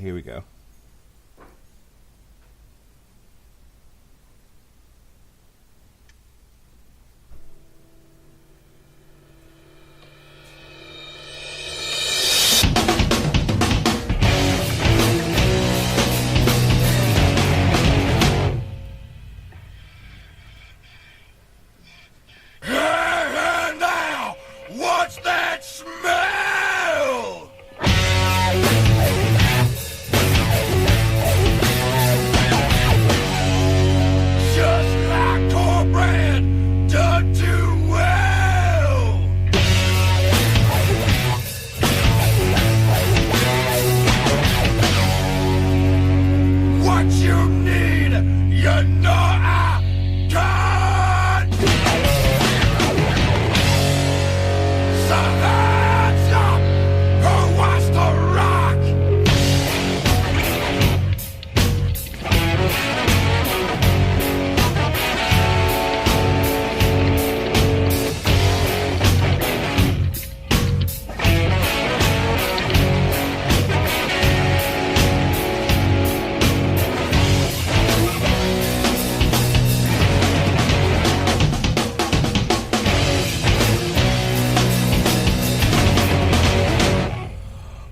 here we go.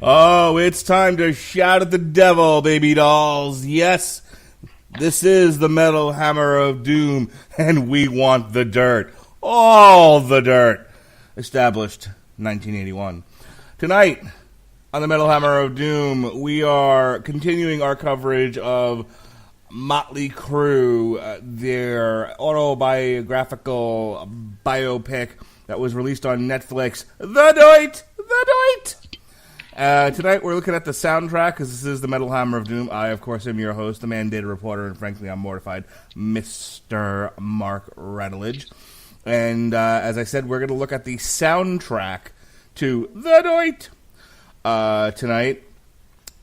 Oh, it's time to shout at the devil, baby dolls. Yes, this is the Metal Hammer of Doom, and we want the dirt. All the dirt. Established 1981. Tonight, on the Metal Hammer of Doom, we are continuing our coverage of Motley Crue, their autobiographical biopic that was released on Netflix. The Doit! The Doit! Tonight we're looking at the soundtrack, because this is the Metal Hammer of Doom. I, of course, am your host, the mandated reporter, and frankly, I'm mortified, Mr. Mark Radulich. And as I said, we're going to look at the soundtrack to The Doit. Tonight,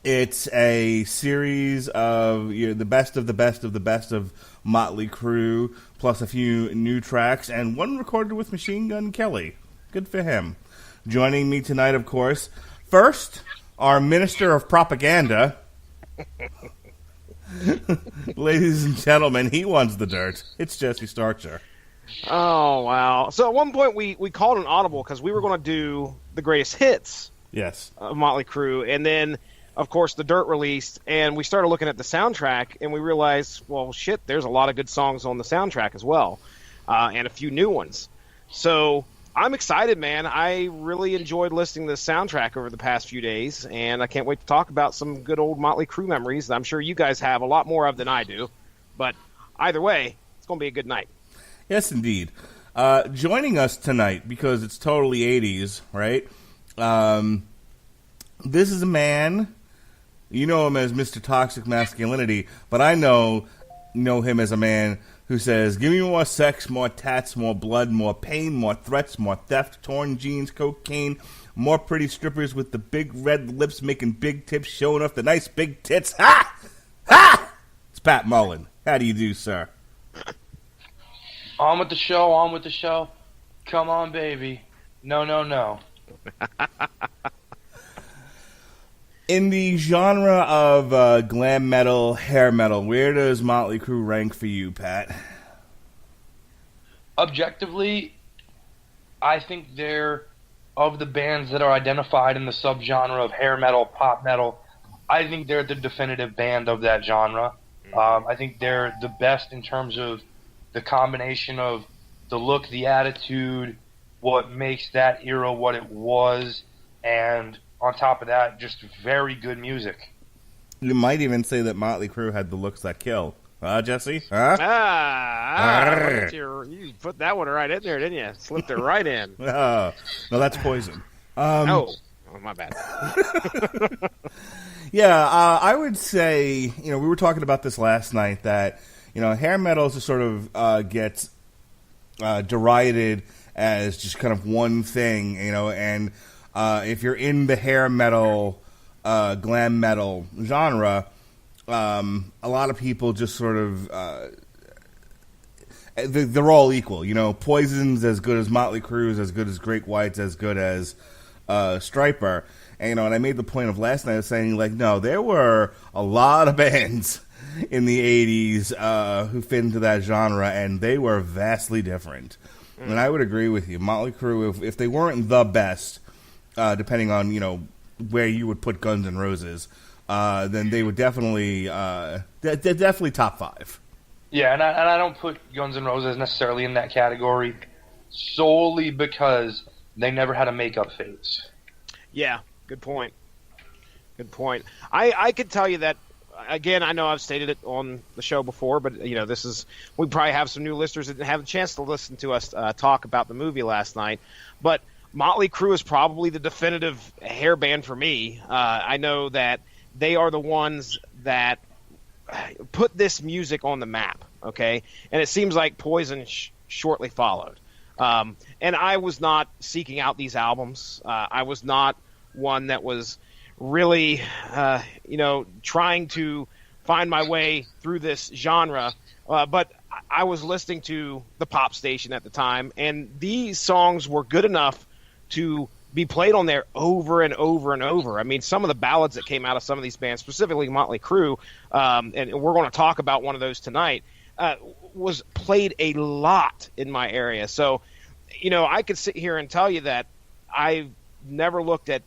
it's a series of the best of the best of the best of Motley Crue, plus a few new tracks, and one recorded with Machine Gun Kelly. Good for him. Joining me tonight, of course, first, our Minister of Propaganda. Ladies and gentlemen, he wants the dirt. It's Jesse Starcher. Oh, wow. So at one point we called an audible because we were going to do the greatest hits of Motley Crue. And then, of course, the dirt released. And we started looking at the soundtrack, and we realized, well, shit, there's a lot of good songs on the soundtrack as well. And a few new ones. So I'm excited, man. I really enjoyed listening to the soundtrack over the past few days, and I can't wait to talk about some good old Motley Crue memories that I'm sure you guys have a lot more of than I do. But either way, it's going to be a good night. Yes, indeed. Joining us tonight, because it's totally 80s, right? This is a man, you know him as Mr. Toxic Masculinity, but I know him as a man who says, give me more sex, more tats, more blood, more pain, more threats, more theft, torn jeans, cocaine, more pretty strippers with the big red lips making big tips, showing off the nice big tits. Ha! Ha! It's Pat Mullen. How do you do, sir? On with the show. Come on, baby. No. In the genre of glam metal, hair metal, where does Motley Crue rank for you, Pat? Objectively, I think they're, of the bands that are identified in the subgenre of hair metal, pop metal, I think they're the definitive band of that genre. I think they're the best in terms of the combination of the look, the attitude, what makes that era what it was, and on top of that, just very good music. You might even say that Motley Crue had the looks that kill. Jesse? Huh? You put that one right in there, didn't you? Slipped it right in. No, that's poison. Oh, my bad. Yeah, I would say, we were talking about this last night, that, hair metal just sort of gets derided as just kind of one thing, and if you're in the hair metal, glam metal genre, a lot of people just sort of, they're all equal. Poison's as good as Motley Crue, as good as Great White's, as good as Striper. And, and I made the point of last night of saying, like, no, there were a lot of bands in the 80s who fit into that genre, and they were vastly different. And I would agree with you. Motley Crue, if they weren't the best, depending on, where you would put Guns N' Roses, then they would definitely, they're definitely top 5. Yeah, and I don't put Guns N' Roses necessarily in that category solely because they never had a makeup phase. Yeah, good point. Good point. I could tell you that, again, I know I've stated it on the show before, but, we probably have some new listeners that didn't have a chance to listen to us talk about the movie last night. But Motley Crue is probably the definitive hair band for me. I know that they are the ones that put this music on the map, okay? And it seems like Poison shortly followed. And I was not seeking out these albums. I was not one that was really, trying to find my way through this genre. But I was listening to the pop station at the time, and these songs were good enough to be played on there over and over and over. I mean, some of the ballads that came out of some of these bands, specifically Motley Crue, and we're going to talk about one of those tonight, was played a lot in my area. So, I could sit here and tell you that I've never looked at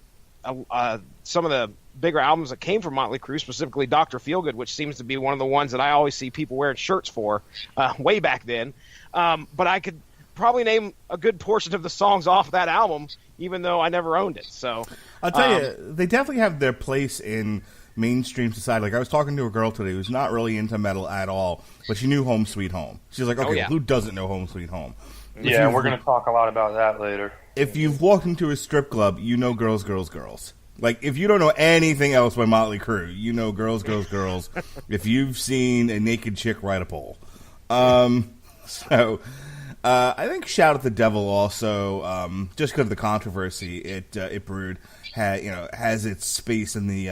some of the bigger albums that came from Motley Crue, specifically Dr. Feelgood, which seems to be one of the ones that I always see people wearing shirts for way back then. But I could probably name a good portion of the songs off that album, even though I never owned it. So I'll tell you, they definitely have their place in mainstream society. Like, I was talking to a girl today who's not really into metal at all, but she knew Home Sweet Home. She's like, okay, who doesn't know Home Sweet Home? Yeah, we're going to talk a lot about that later. If you've walked into a strip club, you know Girls, Girls, Girls. Like, if you don't know anything else by Motley Crue, you know Girls, Girls, Girls. If you've seen a naked chick ride a pole. So I think Shout at the Devil also, just because of the controversy it brewed, has its space in the...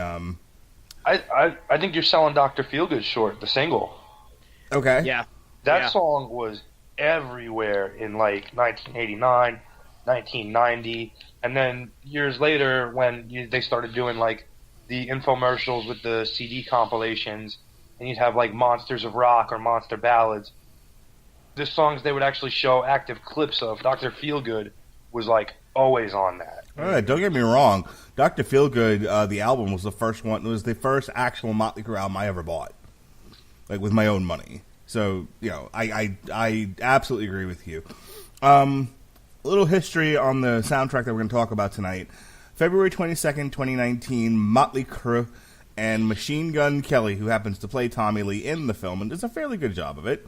I think you're selling Dr. Feelgood short, the single. Okay. Yeah. That song was everywhere in, like, 1989, 1990, and then years later when they started doing, like, the infomercials with the CD compilations, and you'd have, like, Monsters of Rock or Monster Ballads. The songs they would actually show active clips of, Dr. Feelgood was, like, always on that. All right, don't get me wrong. Dr. Feelgood, the album, was the first one. It was the first actual Motley Crue album I ever bought, like, with my own money. So, I absolutely agree with you. A little history on the soundtrack that we're going to talk about tonight. February 22nd, 2019, Motley Crue and Machine Gun Kelly, who happens to play Tommy Lee in the film and does a fairly good job of it,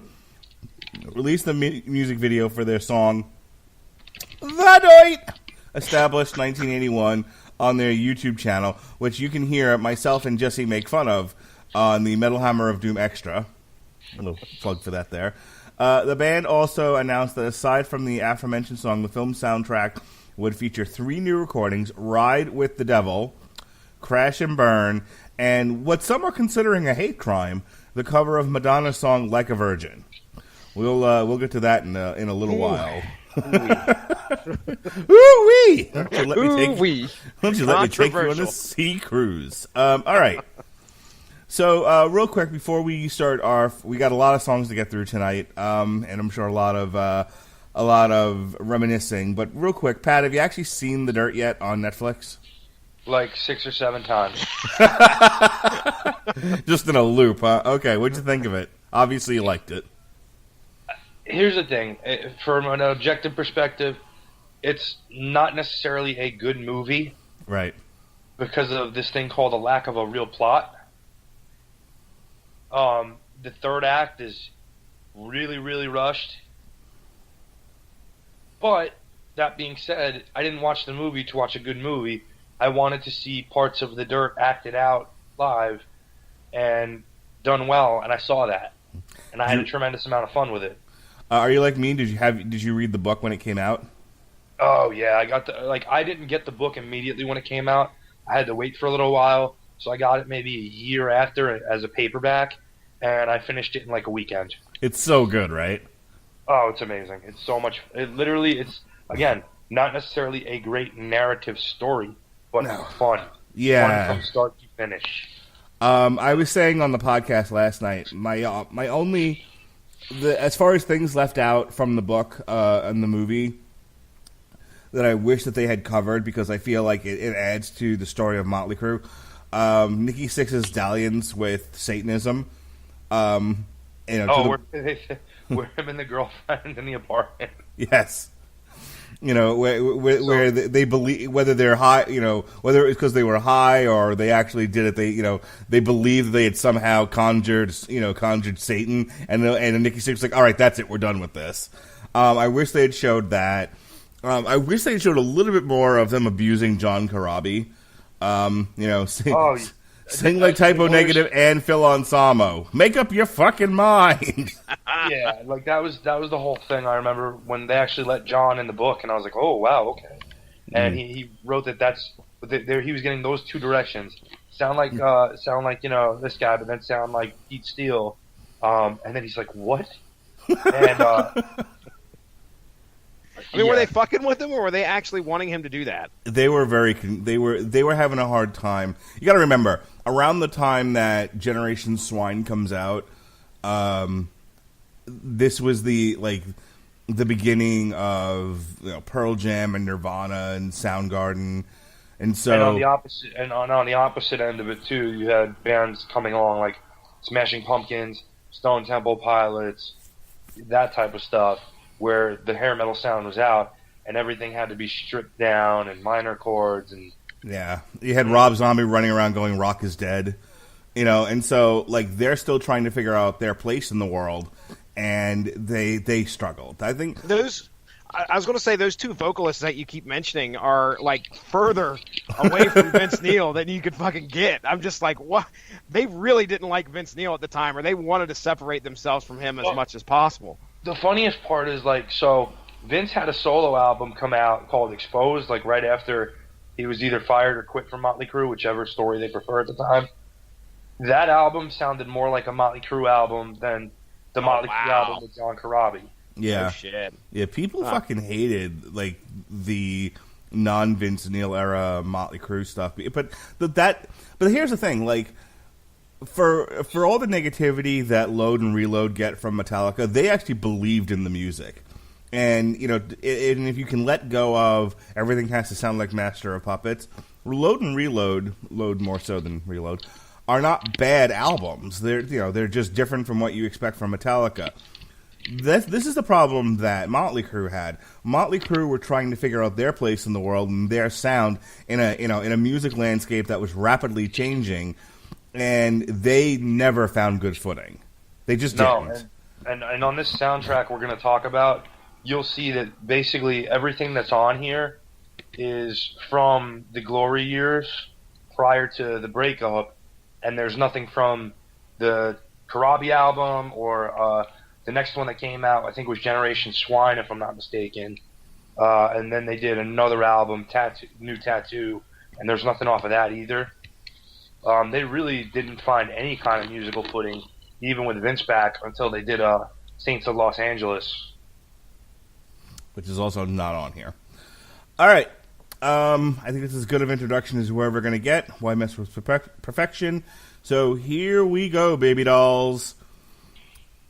released the music video for their song Radulich, established 1981 on their YouTube channel, which you can hear myself and Jesse make fun of on the Metal Hammer of Doom Extra. A little plug for that there. The band also announced that aside from the aforementioned song, the film soundtrack would feature 3 new recordings: Ride with the Devil, Crash and Burn, and what some are considering a hate crime, the cover of Madonna's song Like a Virgin. We'll get to that in a little while. Ooh-wee! Why don't you let me take you on a sea cruise? All right. So, real quick, before we start we got a lot of songs to get through tonight, and I'm sure a lot of reminiscing. But real quick, Pat, have you actually seen The Dirt yet on Netflix? Like 6 or 7 times. Just in a loop, huh? Okay, what'd you think of it? Obviously, you liked it. Here's the thing. From an objective perspective, it's not necessarily a good movie. Right. Because of this thing called a lack of a real plot. The third act is really, really rushed. But, that being said, I didn't watch the movie to watch a good movie. I wanted to see parts of The Dirt acted out live and done well, and I saw that. And I had a tremendous amount of fun with it. Are you like me? Did you read the book when it came out? Oh yeah, I didn't get the book immediately when it came out. I had to wait for a little while, so I got it maybe a year after as a paperback, and I finished it in like a weekend. It's so good, right? Oh, it's amazing. It's so much. It's again not necessarily a great narrative story, but fun. Yeah. Fun from start to finish. I was saying on the podcast last night, my only, as far as things left out from the book and the movie that I wish that they had covered, because I feel like it adds to the story of Motley Crue. Nikki Sixx's dalliance with Satanism. Where him and the girlfriend in the apartment. Yes. Where they believe, whether they're high, whether it's because they were high or they actually did it, they believed they had somehow conjured Satan, and Nikki Sixx was like, all right, that's it, we're done with this. I wish they had showed that. I wish they had showed a little bit more of them abusing John Corabi. Sing like Typo Negative and Phil Ansamo. Make up your fucking mind. Yeah, like that was the whole thing. I remember when they actually let John in the book, and I was like, oh wow, okay. And he wrote he was getting those two directions. Sound like this guy, but then sound like Pete Steele. And then he's like, what? And were they fucking with him, or were they actually wanting him to do that? They were they were having a hard time. You got to remember, around the time that Generation Swine comes out, this was the beginning of Pearl Jam and Nirvana and Soundgarden, and on the opposite end of it too, you had bands coming along like Smashing Pumpkins, Stone Temple Pilots, that type of stuff, where the hair metal sound was out and everything had to be stripped down and minor chords and you had Rob Zombie running around going "Rock is dead," and so they're still trying to figure out their place in the world, and they struggled. I think I was going to say those two vocalists that you keep mentioning are further away from Vince Neil than you could fucking get. I'm just like, what? They really didn't like Vince Neil at the time, or they wanted to separate themselves from him as much as possible. The funniest part is so Vince had a solo album come out called Exposed, right after he was either fired or quit from Motley Crue, whichever story they prefer at the time. That album sounded more like a Motley Crue album than the Motley Crue album with John Corabi. Yeah. Oh, shit. Yeah, people fucking hated the non-Vince Neil era Motley Crue stuff. But here's the thing, for all the negativity that Load and Reload get from Metallica, they actually believed in the music. And, and if you can let go of everything has to sound like Master of Puppets, Load and Reload, Load more so than Reload, are not bad albums. They're just different from what you expect from Metallica. This is the problem that Motley Crue had. Motley Crue were trying to figure out their place in the world and their sound in a music landscape that was rapidly changing, and they never found good footing. They just didn't. And on this soundtrack we're going to talk about, you'll see that basically everything that's on here is from the glory years prior to the breakup, and there's nothing from the Corabi album or the next one that came out, I think, was Generation Swine, if I'm not mistaken. And then they did another album, New Tattoo, and there's nothing off of that either. They really didn't find any kind of musical footing, even with Vince back, until they did Saints of Los Angeles. Which is also not on here. All right. I think this is as good of introduction as we're ever going to get. Why mess with perfection? So here we go, baby dolls.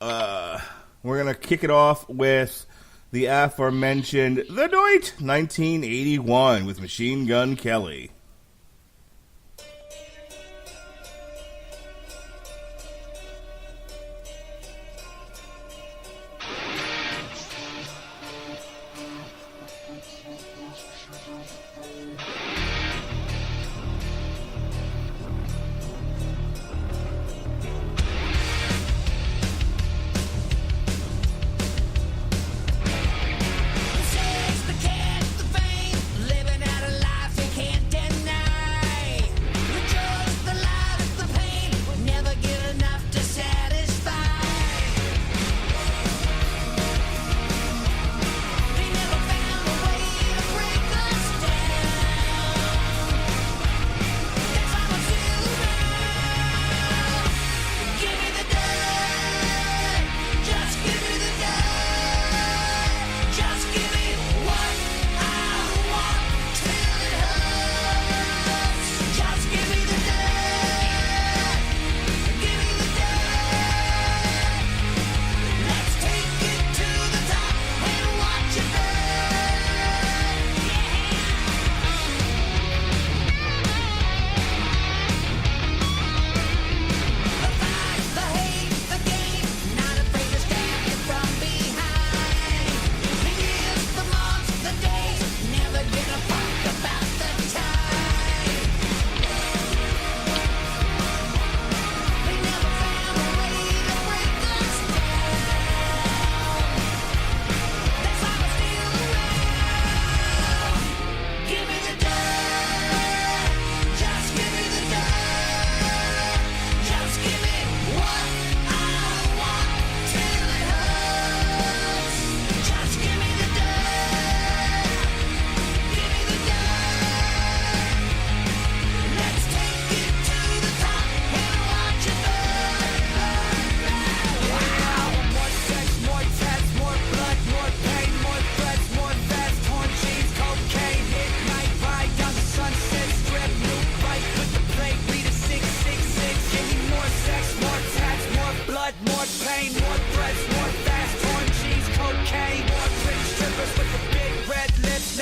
We're going to kick it off with the aforementioned The Night 1981 with Machine Gun Kelly. Living out a life you can't deny.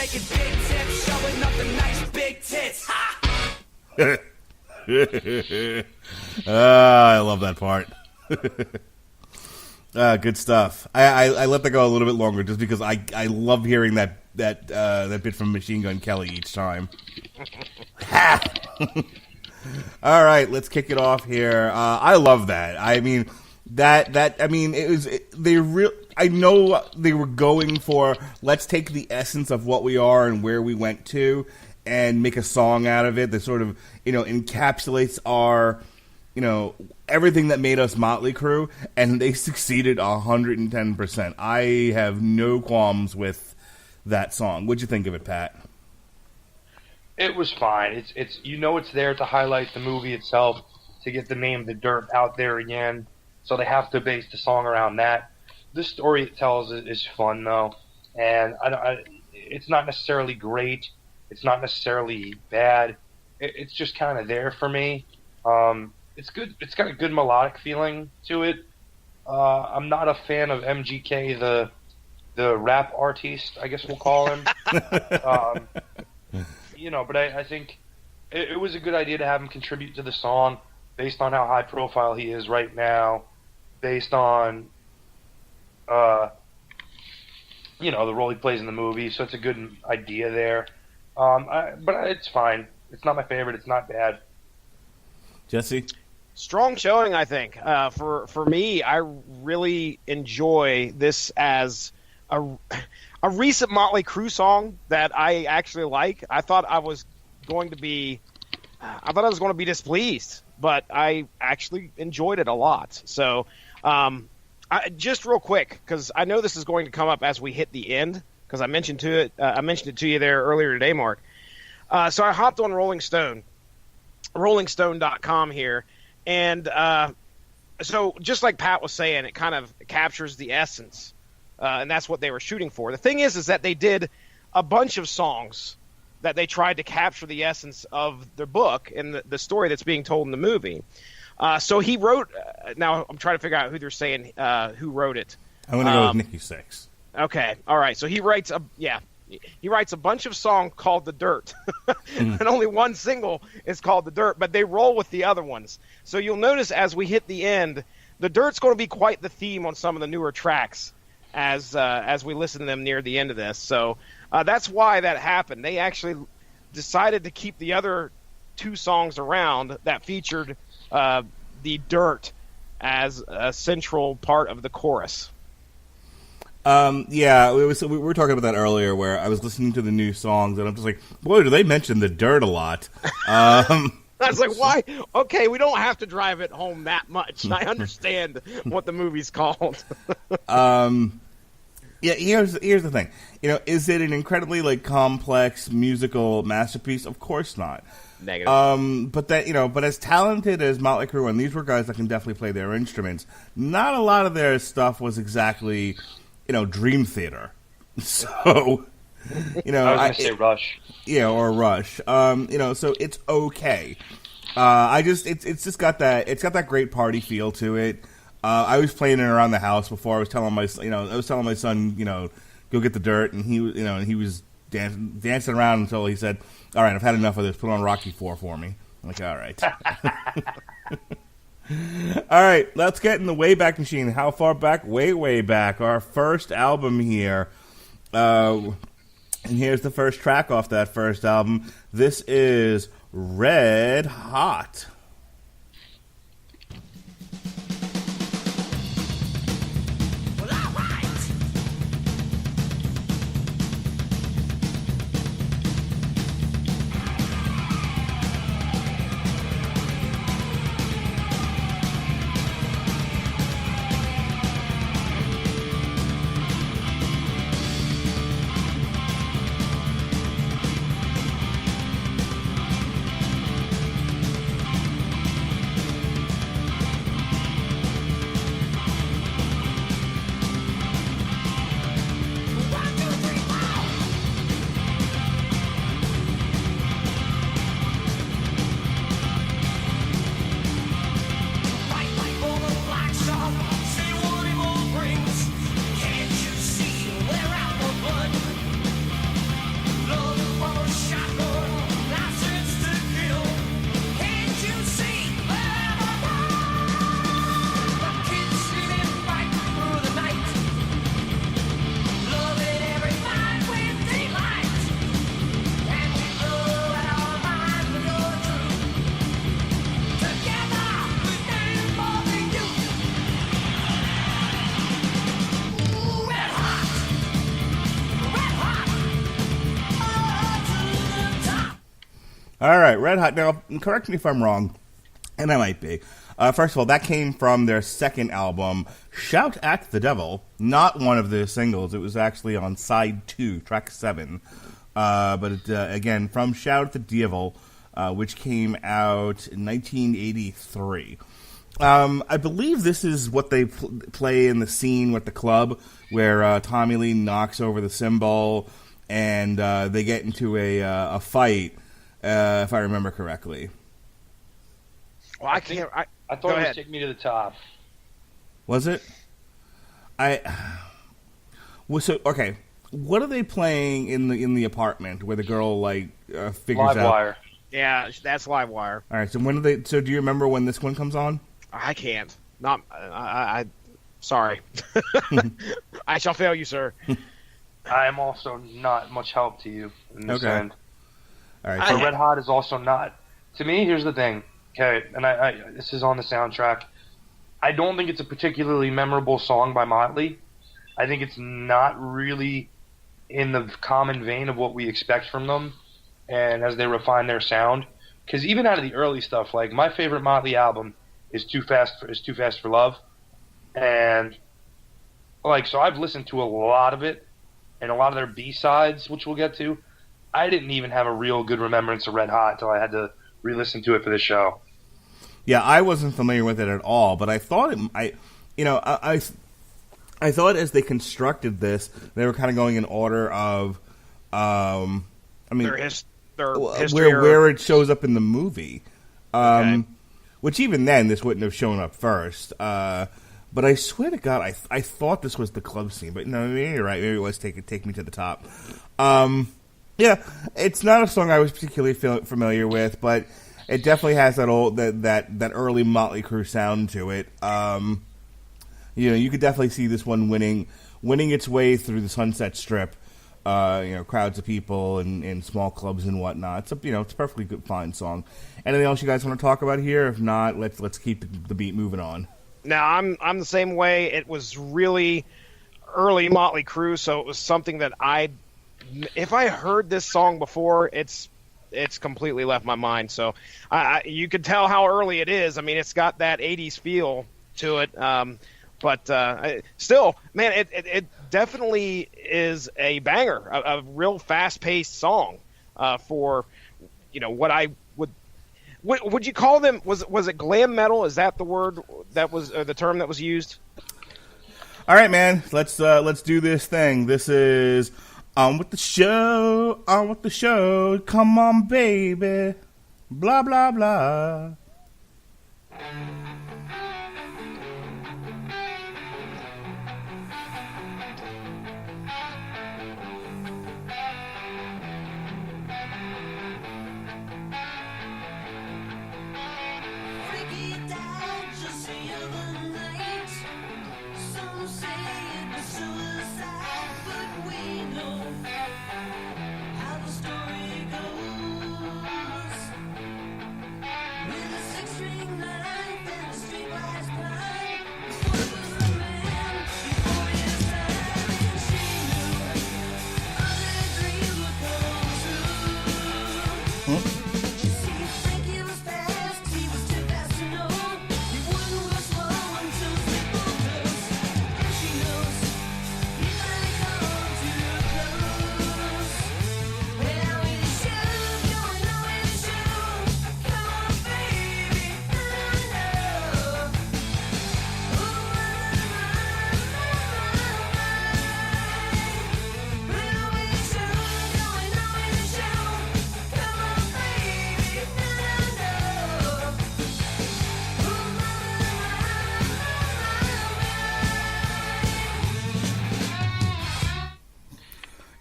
making big tips, showing up the nice big tits. Ha! I love that part. Good stuff. I let that go a little bit longer just because I love hearing that bit from Machine Gun Kelly each time. All right, let's kick it off here. I love that. I mean, I know they were going for, let's take the essence of what we are and where we went to and make a song out of it that sort of, encapsulates our, everything that made us Motley Crue, and they succeeded 110%. I have no qualms with that song. What'd you think of it, Pat? It was fine. It's it's there to highlight the movie itself, to get the name The Dirt out there again. So they have to base the song around that. The story it tells is fun though, and it's not necessarily great. It's not necessarily bad. It's just kind of there for me. It's good. It's got a good melodic feeling to it. I'm not a fan of MGK, the rap artiste, I guess we'll call him. But I think it was a good idea to have him contribute to the song based on how high profile he is right now, based on, the role he plays in the movie. So it's a good idea there. But it's fine. It's not my favorite. It's not bad. Jesse? Strong showing, I think. For me, I really enjoy this as a recent Motley Crue song that I actually like. I thought I was going to be displeased, but I actually enjoyed it a lot. So, just real quick, because I know this is going to come up as we hit the end, because I mentioned it to you there earlier today, Mark. So I hopped on rollingstone.com here, and so just like Pat was saying, it kind of captures the essence. And that's what they were shooting for. The thing is that they did a bunch of songs that they tried to capture the essence of their book and the story that's being told in the movie. So he wrote. Now I'm trying to figure out who they're saying who wrote it. I'm going to go with Nikki Sixx. Okay, all right. So he writes a bunch of songs called "The Dirt," and only one single is called "The Dirt," but they roll with the other ones. So you'll notice as we hit the end, "The Dirt's" going to be quite the theme on some of the newer tracks as we listen to them near the end of this. So that's why that happened. They actually decided to keep the other two songs around that featured the dirt as a central part of the chorus. We were talking about that earlier, where I was listening to the new songs, and I'm just like, boy, do they mention the dirt a lot. I was like, why? Okay, we don't have to drive it home that much. I understand what the movie's called. Here's the thing. Is it an incredibly complex musical masterpiece? Of course not. Negative. But as talented as Motley Crue, and these were guys that can definitely play their instruments, not a lot of their stuff was exactly, Dream Theater. So, I was going to say Rush. Yeah, or Rush. So it's okay. It's just got that great party feel to it. I was playing it around the house before. I was telling my son, go get the dirt, and he was dancing around until he said, "All right, I've had enough of this. Put on Rocky IV for me." I'm like, all right. All right, let's get in the Wayback Machine. How far back? Way back. Our first album here. And here's the first track off that first album. This is Red Hot. All right, Red Hot. Now, correct me if I'm wrong, and I might be. First of all, that came from their second album, Shout at the Devil. Not one of the singles. It was actually on side 2, track 7. Again, from Shout at the Devil, which came out in 1983. I believe this is what they play in the scene with the club, where Tommy Lee knocks over the cymbal, and they get into a fight, if I remember correctly. Well, I can't. I thought it was Take Me to the Top. Was it? Okay. What are they playing in the apartment where the girl figures out? Livewire. Yeah, that's Livewire. All right. So when do they? So do you remember when this one comes on? I can't. Not. I sorry. I shall fail you, sir. I am also not much help to you in this end. All right. So Red Hot is also not. To me, here's the thing. Okay, and this is on the soundtrack. I don't think it's a particularly memorable song by Motley. I think it's not really in the common vein of what we expect from them, and as they refine their sound. Because even out of the early stuff, like my favorite Motley album is Too Fast for Love, and so I've listened to a lot of it, and a lot of their B-sides, which we'll get to. I didn't even have a real good remembrance of Red Hot until I had to re-listen to it for the show. Yeah, I wasn't familiar with it at all, but I thought I thought as they constructed this, they were kind of going in order of, their history, where it shows up in the movie, which even then this wouldn't have shown up first. But I swear to God, I thought this was the club scene, but no, maybe you're right. Maybe it was Take Me to the Top. Yeah, it's not a song I was particularly familiar with, but it definitely has that early Motley Crue sound to it. You could definitely see this one winning its way through the Sunset Strip. Crowds of people and small clubs and whatnot. It's a perfectly good, fine song. Anything else you guys want to talk about here? If not, let's keep the beat moving on. Now I'm the same way. It was really early Motley Crue, so it was something that if I heard this song before, it's completely left my mind. So you could tell how early it is. I mean, it's got that 80s feel to it. But still, man, it definitely is a banger, a real fast-paced song for, what I would you call them? Was it glam metal? Is that the word that was the term that was used? All right, man, let's do this thing. This is On with the show, come on, baby, blah, blah, blah.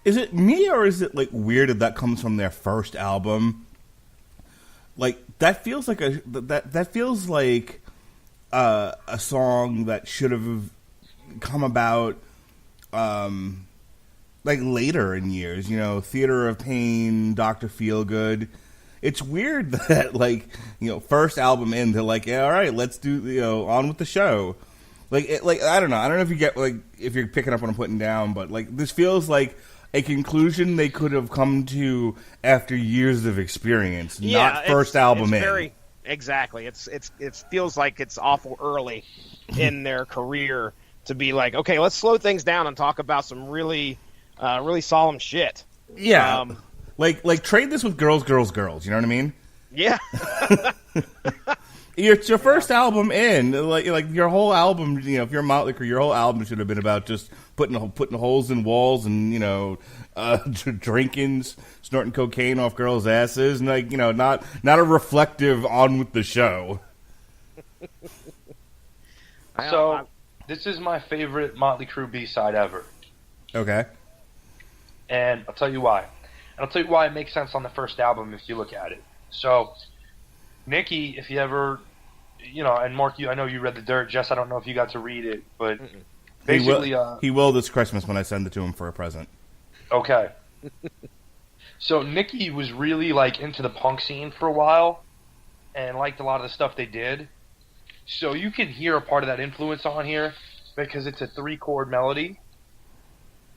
Is it me, or is it weird that comes from their first album? That feels like that feels like a song that should have come about later in years. Theater of Pain, Dr. Feelgood. It's weird that first album in, they're yeah, all right, let's do on with the show. I don't know if you get if you're picking up what I'm putting down, but this feels like a conclusion they could have come to after years of experience, not first album in. Exactly. It feels like it's awful early in their career to be like, okay, let's slow things down and talk about some really solemn shit. Yeah. Like trade this with Girls, Girls, Girls. You know what I mean? Yeah. It's your first album in, like your whole album. You know, if you're Motley Crue, your whole album should have been about just putting holes in walls and drinking, snorting cocaine off girls' asses, and not a reflective on with the show. So this is my favorite Motley Crue B-side ever. Okay. And I'll tell you why. And I'll tell you why it makes sense on the first album if you look at it. So Nicky, if you ever, and Mark, I know you read The Dirt. Jess, I don't know if you got to read it, but basically... He will this Christmas when I send it to him for a present. Okay. So Nicky was really, into the punk scene for a while and liked a lot of the stuff they did. So you can hear a part of that influence on here because it's a 3-chord melody.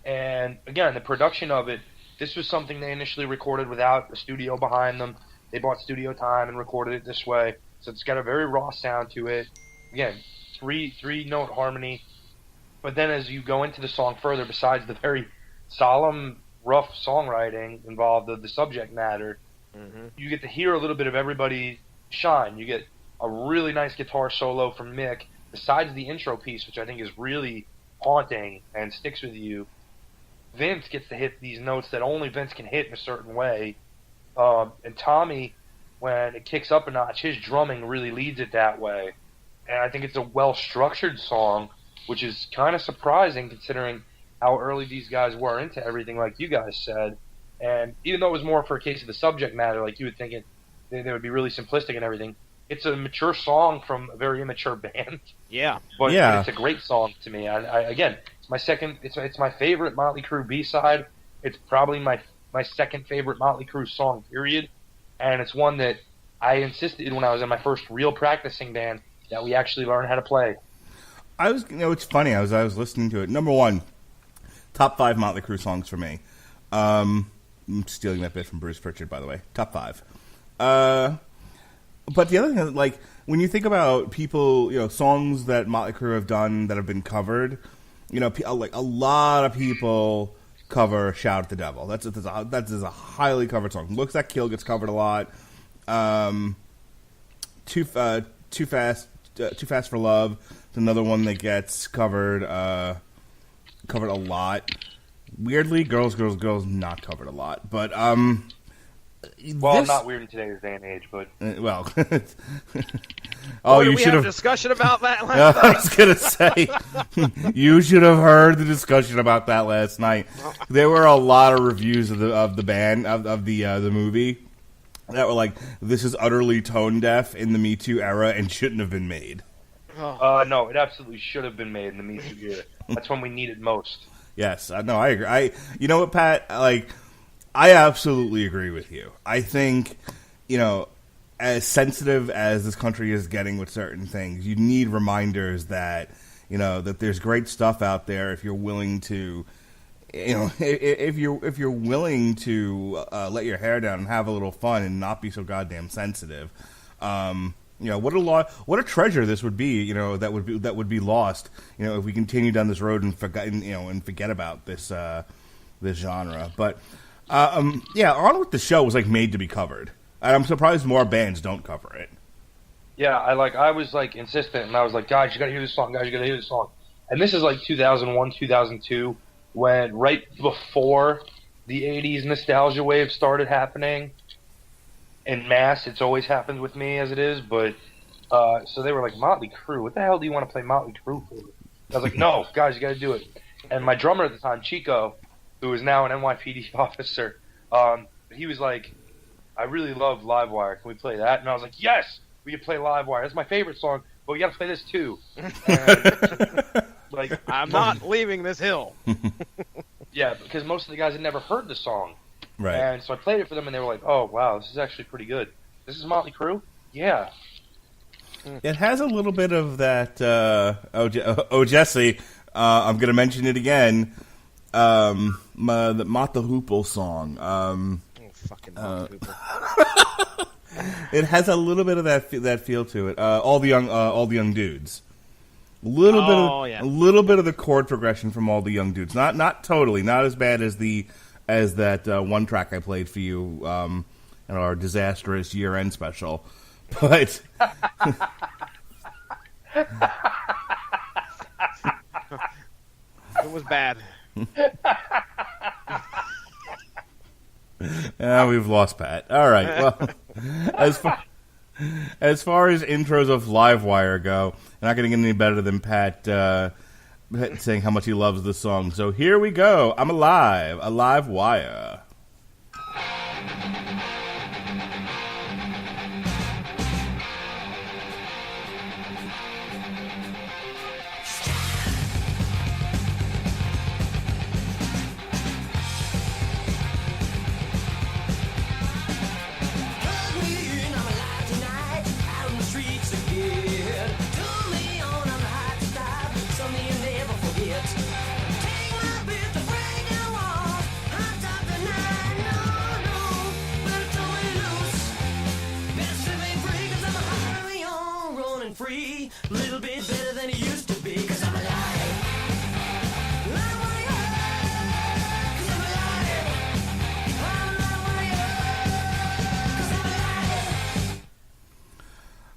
And, again, the production of it, this was something they initially recorded without a studio behind them. They bought studio time and recorded it this way. So it's got a very raw sound to it. Again, three-note harmony. But then as you go into the song further, besides the very solemn, rough songwriting involved of the subject matter, you get to hear a little bit of everybody shine. You get a really nice guitar solo from Mick, besides the intro piece, which I think is really haunting and sticks with you. Vince gets to hit these notes that only Vince can hit in a certain way. And Tommy, when it kicks up a notch, his drumming really leads it that way. And I think it's a well-structured song, which is kind of surprising considering how early these guys were into everything, like you guys said. And even though it was more for a case of the subject matter, like you would think they would be really simplistic and everything, it's a mature song from a very immature band. Yeah. But it's a great song to me. Again, it's my favorite Motley Crue B-side. It's probably my second favorite Motley Crue song, period. And it's one that I insisted when I was in my first real practicing band that we actually learn how to play. It's funny. I was listening to it. Number one, top 5 Motley Crue songs for me. I'm stealing that bit from Bruce Pritchard, by the way. Top 5. But the other thing, when you think about people, songs that Motley Crue have done that have been covered, a lot of people cover "Shout at the Devil." That's a highly covered song. "Looks That Kill" gets covered a lot. Too Fast for Love is another one that gets covered a lot. Weirdly, Girls, Girls, Girls not covered a lot, but well, not weird in today's day and age, but you should have discussion about that last night. I was gonna say you should have heard the discussion about that last night. There were a lot of reviews of the band of the movie that were like, "This is utterly tone deaf in the Me Too era and shouldn't have been made." No, it absolutely should have been made in the Me Too era. That's when we need it most. Yes, no, I agree. You know what, Pat? I absolutely agree with you. I think, as sensitive as this country is getting with certain things, you need reminders that, that there's great stuff out there if you're willing to, if you're willing to let your hair down and have a little fun and not be so goddamn sensitive. What a treasure this would be, that would be lost, if we continue down this road and forget about this genre. But On With the Show was made to be covered, and I'm surprised more bands don't cover it. Yeah, I was insistent, and I was like, guys, you gotta hear this song, guys, you gotta hear this song. And this is 2001, 2002, when right before the 80s nostalgia wave started happening en masse. It's always happened with me as it is, but so they were like, Motley Crue, what the hell do you want to play Motley Crue for? I was like, no, guys, you gotta do it. And my drummer at the time, Chico, who is now an NYPD officer, he was like, I really love Livewire. Can we play that? And I was like, yes, we can play Livewire. That's my favorite song, but we got to play this too. And, I'm not leaving this hill. Yeah, because most of the guys had never heard the song. Right. And so I played it for them, and they were like, oh, wow, this is actually pretty good. This is Motley Crue? Yeah. It has a little bit of that, Jesse, I'm going to mention it again, The Motley Crue song. Fucking Motley Crue. It has a little bit of that feel to it. All the young dudes. A little bit of the chord progression from all the young dudes. Not totally, not as bad as that one track I played for you in our disastrous year-end special, but. It was bad. We've lost Pat. All right. Well, as far as intros of Livewire go, not going to get any better than Pat saying how much he loves the song. So here we go. I'm alive. A live wire.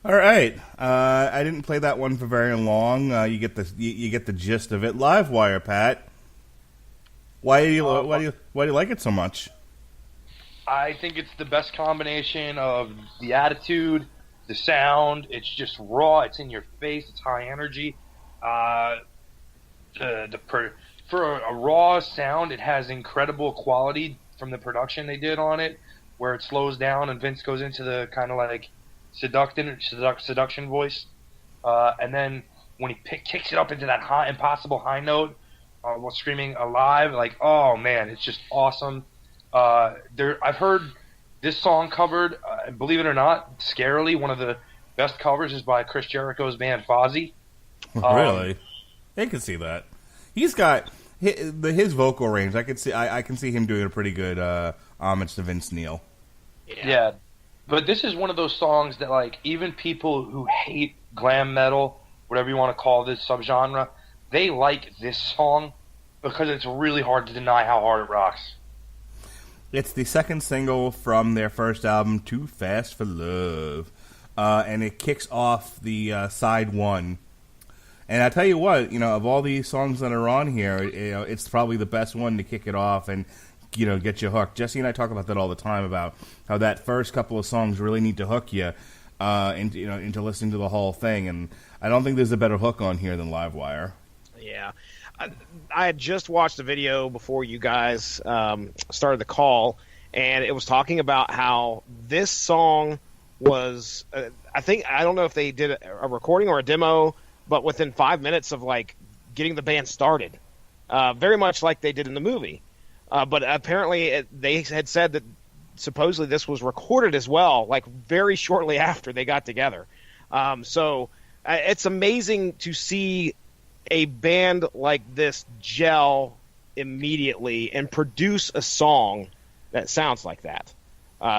All right, I didn't play that one for very long. You get the gist of it. Livewire, Pat. Why do you like it so much? I think it's the best combination of the attitude, the sound. It's just raw. It's in your face. It's high energy. For a raw sound, it has incredible quality from the production they did on it, where it slows down and Vince goes into the kind of like seduction voice, and then when he kicks it up into that impossible high note while screaming alive, like, oh man, it's just awesome. I've heard this song covered, believe it or not, scarily, one of the best covers is by Chris Jericho's band Fozzy. Really? I can see that. He's got his vocal range. I can see him doing a pretty good homage to Vince Neil. Yeah. But this is one of those songs that, like, even people who hate glam metal, whatever you want to call this subgenre, they like this song because it's really hard to deny how hard it rocks. It's the second single from their first album, Too Fast for Love, and it kicks off the side one. And I tell you what, of all the songs that are on here, it's probably the best one to kick it off and get you hooked. Jesse and I talk about that all the time, about how that first couple of songs really need to hook you into listening to the whole thing. And I don't think there's a better hook on here than Livewire. Yeah. I had just watched a video before you guys started the call, and it was talking about how this song was, I don't know if they did a recording or a demo, but within 5 minutes of, like, getting the band started. Very much like they did in the movie. But apparently they had said that supposedly this was recorded as well, like very shortly after they got together. So it's amazing to see a band like this gel immediately and produce a song that sounds like that.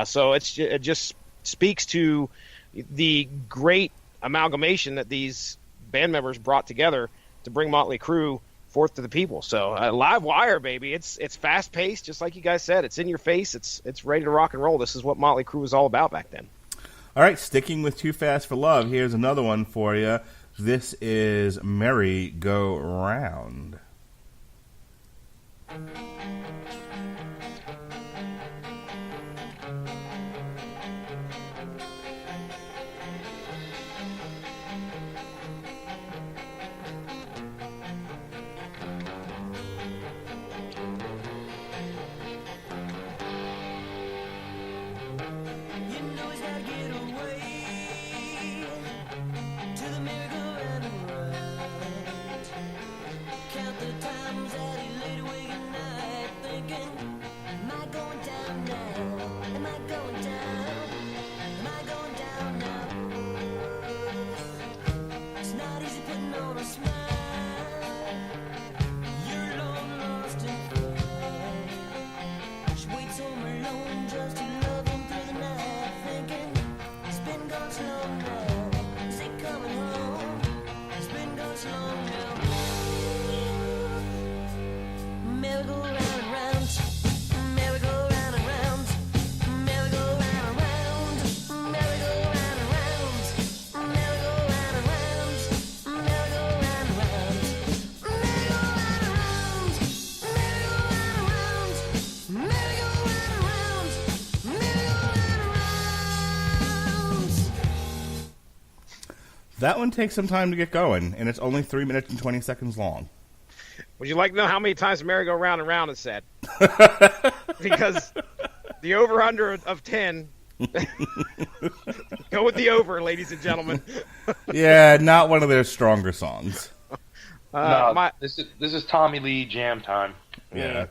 So it just speaks to the great amalgamation that these band members brought together to bring Motley Crue forth to the people. So Livewire, baby, it's fast paced, just like you guys said. It's in your face. It's ready to rock and roll. This is what Motley Crue was all about back then. All right, sticking with Too Fast for Love, here's another one for you. This is Merry Go Round. That one takes some time to get going, and it's only 3 minutes and 20 seconds long. Would you like to know how many times merry go round and round is said? Because the over-under of 10. Go with the over, ladies and gentlemen. Yeah, not one of their stronger songs. This is Tommy Lee jam time. Yeah.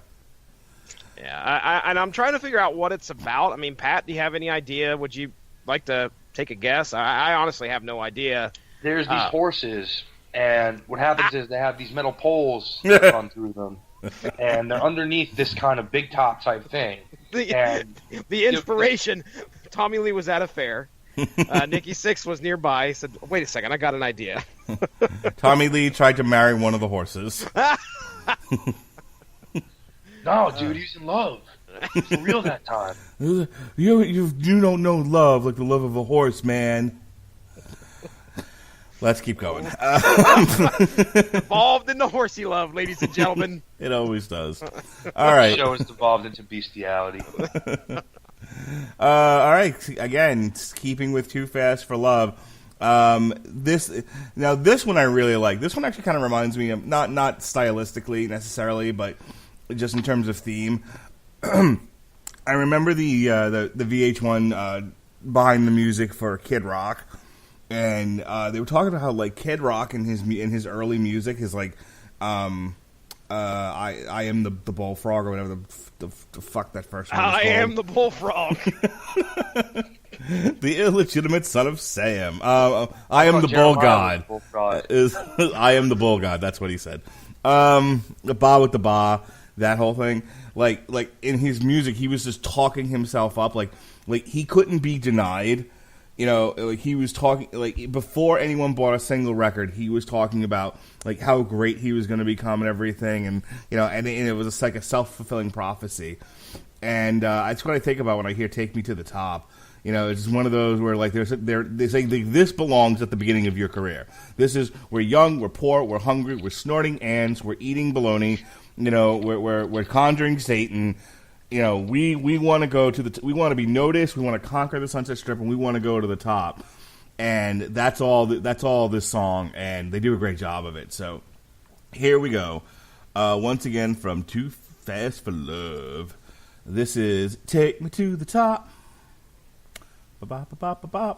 Yeah, and I'm trying to figure out what it's about. I mean, Pat, do you have any idea? Would you like to take a guess? I honestly have no idea. There's these horses, and what happens is they have these metal poles that run through them, and they're underneath this kind of big top type thing. The inspiration, Tommy Lee was at a fair. Nikki Sixx was nearby. He said, wait a second, I got an idea. Tommy Lee tried to marry one of the horses. No, dude, he's in love. For real that time. You don't know love like the love of a horse, man. Let's keep going. Evolved into horsey love, ladies and gentlemen. It always does. All right. The show has evolved into bestiality. All right. Again, keeping with Too Fast for Love. This one I really like. This one actually kind of reminds me of not stylistically necessarily, but just in terms of theme. I remember the VH1 behind the music for Kid Rock, and they were talking about how like Kid Rock in his early music is like I am the bullfrog or whatever the fuck that first one was called. I am the bullfrog. The illegitimate son of Sam. I am the bull god. I am the bull god. That's what he said. The ba with the ba. That whole thing, like in his music, he was just talking himself up, like he couldn't be denied, like he was talking, like before anyone bought a single record, he was talking about like how great he was going to become and everything, and and it was just like a self-fulfilling prophecy, and that's what I think about when I hear "Take Me to the Top." It's one of those where like they say this belongs at the beginning of your career. This is we're young, we're poor, we're hungry, we're snorting ants, we're eating bologna. We're conjuring Satan. We want to go to we want to be noticed. We want to conquer the Sunset Strip, and we want to go to the top. And that's all this song, and they do a great job of it. So here we go. Once again from Too Fast for Love. This is "Take Me to the Top." Ba ba ba ba ba.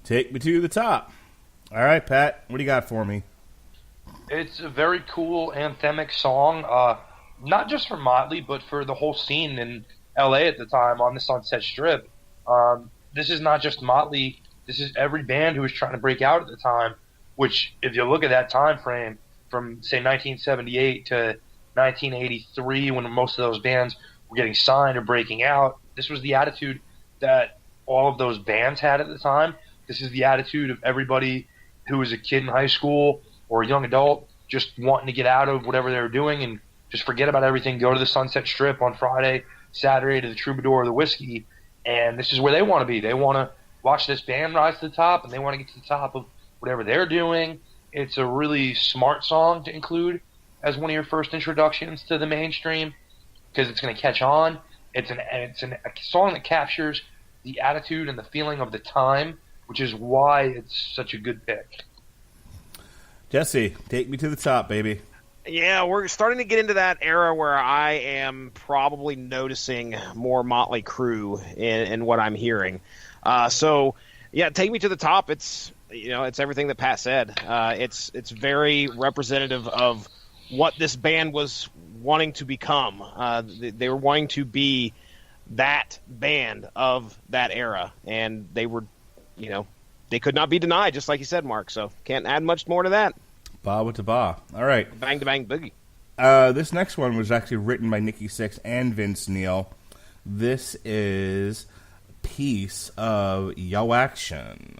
Take me to the top. All right, Pat, what do you got for me? It's a very cool anthemic song, not just for Motley, but for the whole scene in L.A. at the time on the Sunset Strip. This is not just Motley. This is every band who was trying to break out at the time, which, if you look at that time frame from, say, 1978 to 1983, when most of those bands were getting signed or breaking out, this was the attitude that all of those bands had at the time. This is the attitude of everybody who was a kid in high school or a young adult just wanting to get out of whatever they were doing and just forget about everything, go to the Sunset Strip on Friday, Saturday to the Troubadour of the Whiskey, and this is where they want to be. They want to watch this band rise to the top, and they want to get to the top of whatever they're doing. It's a really smart song to include as one of your first introductions to the mainstream because it's going to catch on. It's a song that captures the attitude and the feeling of the time, which is why it's such a good pick. Jesse, take me to the top, baby. Yeah, we're starting to get into that era where I am probably noticing more Motley Crue in what I'm hearing. So, yeah, take me to the top. It's everything that Pat said. It's very representative of what this band was wanting to become. They were wanting to be that band of that era, and they were, they could not be denied, just like you said, Mark. So can't add much more to that. Ba with the ba. All right. Bang to bang boogie. This next one was actually written by Nikki Sixx and Vince Neil. This is Piece of Yo Action.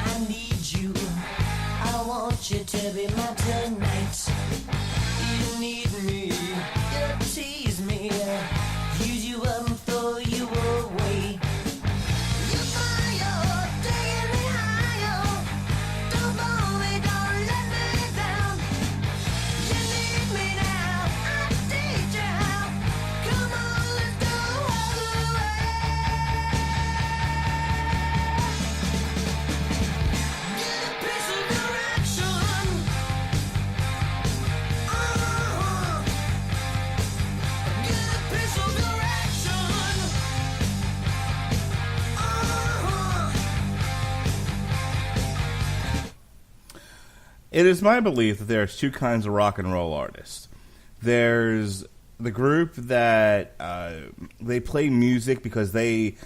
I need you. I want you to be my tonight. You need me. You tease me. Use you up and throw you away. You fire, taking me higher. Don't blow me, don't let me down. You need me now. I teach you how. Come on, let's go all the way. It is my belief that there's two kinds of rock and roll artists. There's the group that they play music because they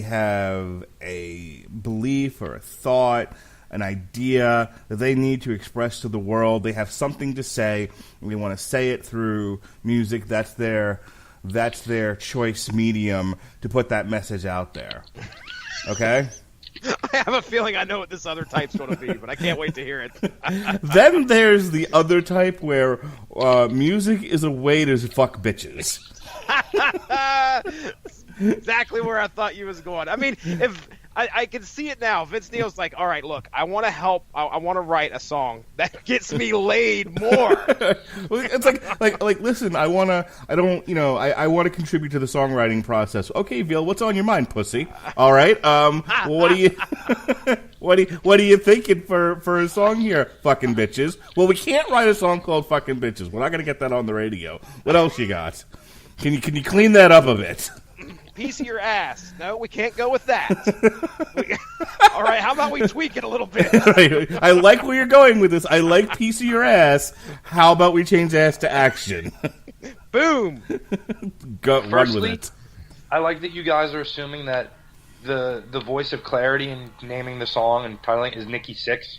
have a belief or a thought, an idea that they need to express to the world. They have something to say, and they want to say it through music. That's their choice medium to put that message out there. Okay? I have a feeling I know what this other type's going to be, but I can't wait to hear it. Then there's the other type where music is a way to fuck bitches. Exactly where I thought you was going. I mean, if I can see it now. Vince Neil's like, all right, look, I want to help. I want to write a song that gets me laid more. It's like, listen, I want to contribute to the songwriting process. Okay, Veal, what's on your mind, pussy? All right. What are you thinking for a song here, fucking bitches? Well, we can't write a song called fucking bitches. We're not gonna get that on the radio. What else you got? Can you clean that up a bit? Piece of your ass. No, we can't go with that. All right, how about we tweak it a little bit? I like where you're going with this. I like piece of your ass. How about we change ass to action? Boom. Run with it. I like that you guys are assuming that the voice of clarity in naming the song and titling is Nikki Sixx.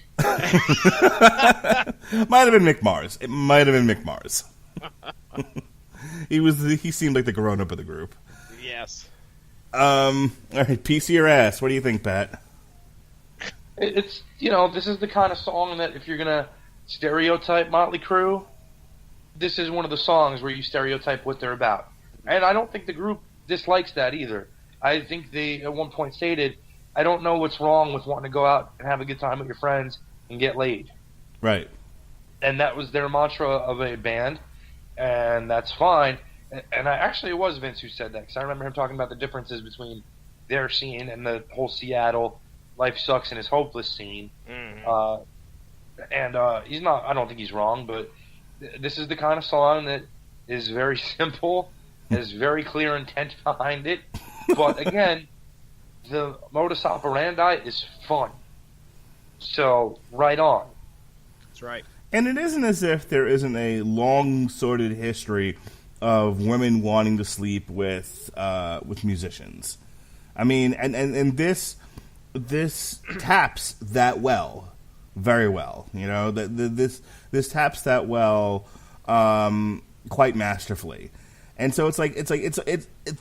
Might have been Mick Mars. It might have been Mick Mars. He seemed like the grown-up of the group. Yes. All right, piece of your ass. What do you think, Pat? It's this is the kind of song that if you're gonna stereotype Motley Crue, this is one of the songs where you stereotype what they're about. And I don't think the group dislikes that either. I think they at one point stated, "I don't know what's wrong with wanting to go out and have a good time with your friends and get laid." Right. And that was their mantra of a band, and that's fine. And it was Vince who said that, because I remember him talking about the differences between their scene and the whole Seattle life sucks and is hopeless scene. Mm-hmm. He's not. I don't think he's wrong, but this is the kind of song that is very simple, has very clear intent behind it. But again, the modus operandi is fun. So right on. That's right. And it isn't as if there isn't a long sordid history of women wanting to sleep with musicians. I mean, and this taps that well, very well. You know, this taps that well, quite masterfully. And so it's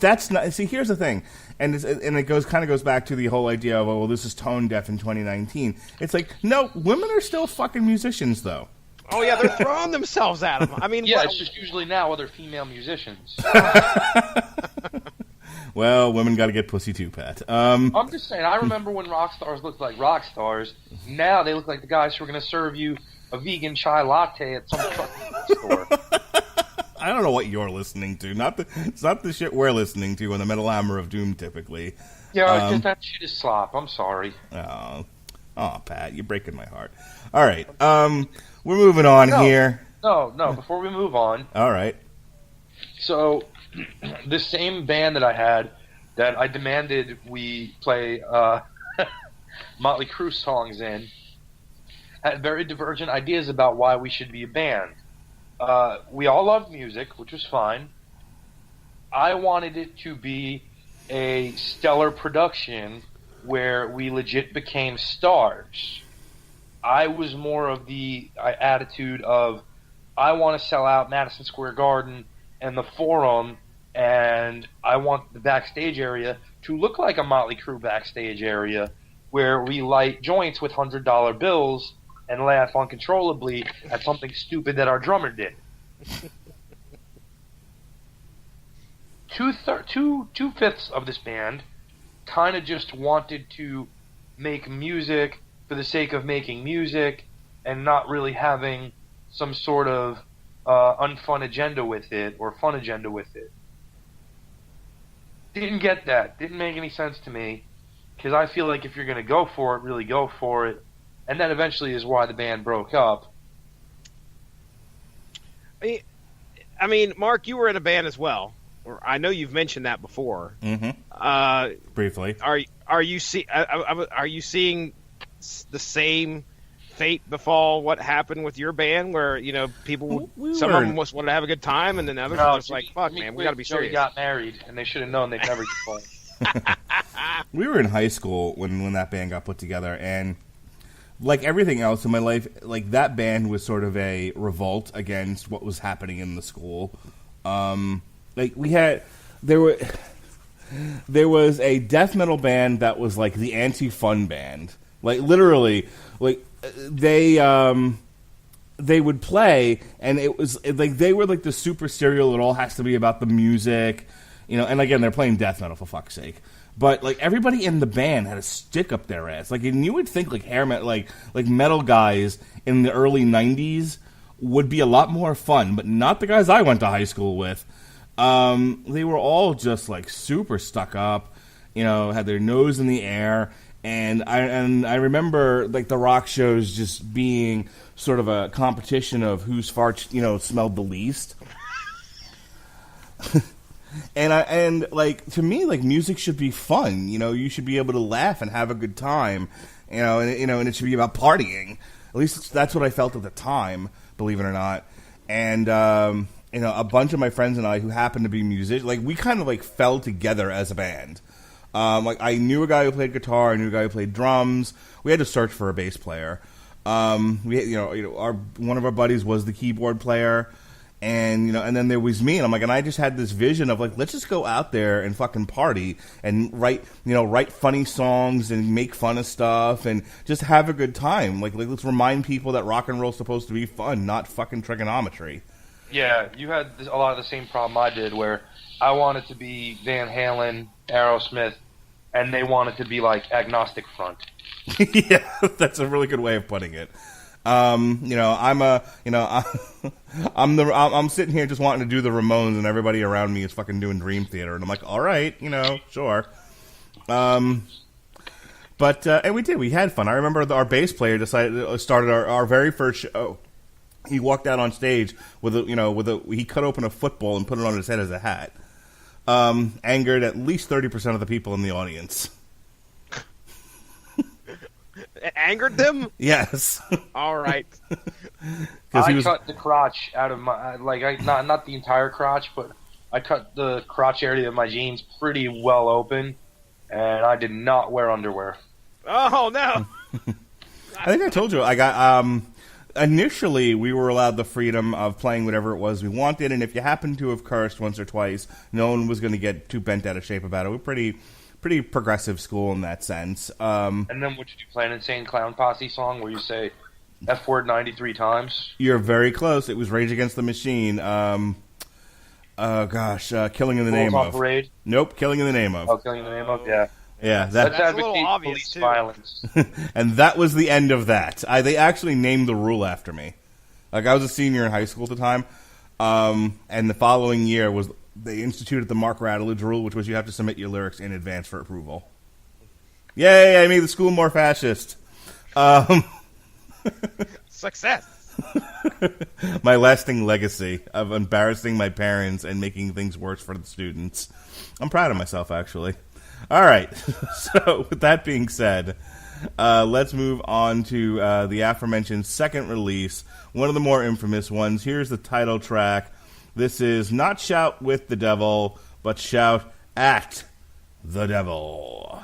that's not. See, here's the thing, and it goes back to the whole idea of, oh, well, this is tone deaf in 2019. It's like, no, women are still fucking musicians, though. Oh yeah, they're throwing themselves at them. I mean, yeah, it's just usually now other female musicians. Well, women got to get pussy too, Pat. I'm just saying. I remember when rock stars looked like rock stars. Now they look like the guys who are going to serve you a vegan chai latte at some fucking store. I don't know what you're listening to. It's not the shit we're listening to on the Metal Hammer of Doom, typically. Yeah, because that shit is slop. I'm sorry. Oh, Pat, you're breaking my heart. All right, we're moving on here. No. Before we move on. All right. So, the same band that I had that I demanded we play Motley Crue songs in had very divergent ideas about why we should be a band. We all loved music, which was fine. I wanted it to be a stellar production where we legit became stars. I was more of the attitude of, I want to sell out Madison Square Garden and the Forum, and I want the backstage area to look like a Motley Crue backstage area where we light joints with $100 bills and laugh uncontrollably at something stupid that our drummer did. Two-fifths of this band kind of just wanted to make music for the sake of making music and not really having some sort of unfun agenda with it or fun agenda with it. Didn't get that. Didn't make any sense to me, because I feel like if you're going to go for it, really go for it. And that eventually is why the band broke up. I mean, Mark, you were in a band as well. I know you've mentioned that before. Mm-hmm. Briefly. Are you seeing the same fate befall what happened with your band, where people, some of them just wanted to have a good time, and then others were just like, "Fuck, man, we got to be serious." They got married, and they should have known they'd never get playing. We were in high school when that band got put together, and like everything else in my life, like that band was sort of a revolt against what was happening in the school. There was a death metal band that was like the anti-fun band. Like literally, like they would play, and it was like they were like the super serial. It all has to be about the music, And again, they're playing death metal, for fuck's sake. But like everybody in the band had a stick up their ass. Like, and you would think like hair metal, like metal guys in the early '90s would be a lot more fun, but not the guys I went to high school with. They were all just like super stuck up, had their nose in the air. And I remember like the rock shows just being sort of a competition of whose farts, smelled the least. And like to me, like music should be fun. You should be able to laugh and have a good time. And it should be about partying. At least that's what I felt at the time, believe it or not. And a bunch of my friends and I who happened to be musicians, like we kind of like fell together as a band. Like I knew a guy who played guitar, I knew a guy who played drums. We had to search for a bass player. One of our buddies was the keyboard player, and and then there was me, and I'm like, and I just had this vision of like, let's just go out there and fucking party and write funny songs and make fun of stuff and just have a good time. Like let's remind people that rock and roll's supposed to be fun, not fucking trigonometry. Yeah, you had a lot of the same problem I did, where I wanted to be Van Halen, Aerosmith, and they wanted to be like Agnostic Front. Yeah, that's a really good way of putting it. I'm sitting here just wanting to do the Ramones, and everybody around me is fucking doing Dream Theater, and I'm like, all right, sure. But and we did. We had fun. I remember our bass player started our very first show. He walked out on stage with he cut open a football and put it on his head as a hat. Angered at least 30% of the people in the audience. It angered them? Yes. All right. I cut the crotch out of my not the entire crotch, but I cut the crotch area of my jeans pretty well open, and I did not wear underwear. Oh no! I think I told you. I got initially we were allowed the freedom of playing whatever it was we wanted, and if you happened to have cursed once or twice, no one was going to get too bent out of shape about it. We're pretty progressive school in that sense. And then what did you play an Insane Clown Posse song where you say F word 93 times? You're very close. It was Rage Against the Machine. Killing in the Name of. Parade? Nope, Killing in the Name of. Oh, Killing in the Name of, yeah. Yeah, that's a little obvious police too. Violence. And that was the end of that. They actually named the rule after me. Like, I was a senior in high school at the time, and the following year they instituted the Mark Radulich rule, which was you have to submit your lyrics in advance for approval. Yay, I made the school more fascist. Success. My lasting legacy of embarrassing my parents and making things worse for the students. I'm proud of myself, actually. All right. So, with that being said, let's move on to the aforementioned second release, one of the more infamous ones. Here's the title track. This is not Shout with the Devil, but Shout at the Devil.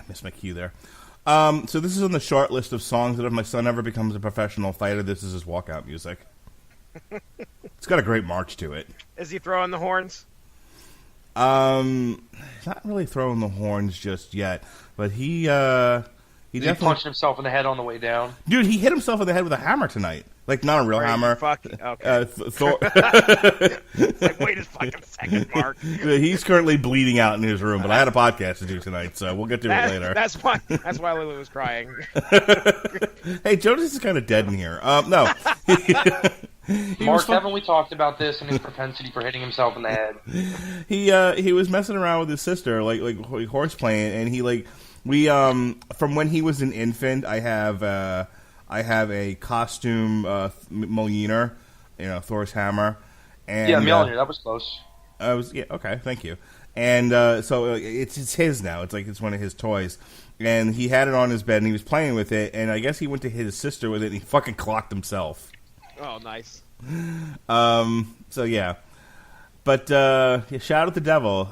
Miss my cue there. So this is on the short list of songs that if my son ever becomes a professional fighter, this is his walkout music. It's got a great march to it. Is he throwing the horns? He's not really throwing the horns just yet, but he definitely punched himself in the head on the way down. Dude, he hit himself in the head with a hammer tonight. Like, not a real hammer. Okay. Thor. Like, wait a fucking second, Mark. He's currently bleeding out in his room, but I had a podcast to do tonight, so we'll get to it later. That's why Lily was crying. Hey, Jonas is kind of dead in here. No. Mark, haven't we talked about this and his propensity for hitting himself in the head? He was messing around with his sister, like horse playing, and we from when he was an infant, I have a costume Mjolnir, Thor's hammer. And, Mjolnir, that was close. Okay, thank you. And so it's his now. It's one of his toys. And he had it on his bed, and he was playing with it, and I guess he went to hit his sister with it, and he fucking clocked himself. Oh, nice. So, yeah. But, Shout at the Devil.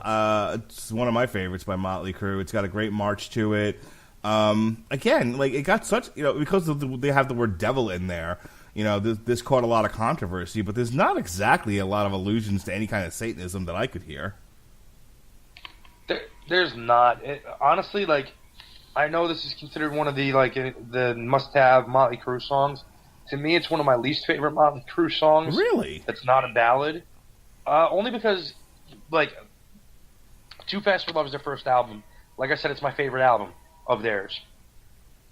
It's one of my favorites by Motley Crue. It's got a great march to it. Again, like, it got such, because they have the word devil in there, this caught a lot of controversy, but there's not exactly a lot of allusions to any kind of Satanism that I could hear. There's not. Honestly, like, I know this is considered one of the must-have Motley Crue songs. To me, it's one of my least favorite Motley Crue songs. Really? It's not a ballad. Only because, like, Too Fast for Love is their first album. Like I said, it's my favorite album of theirs.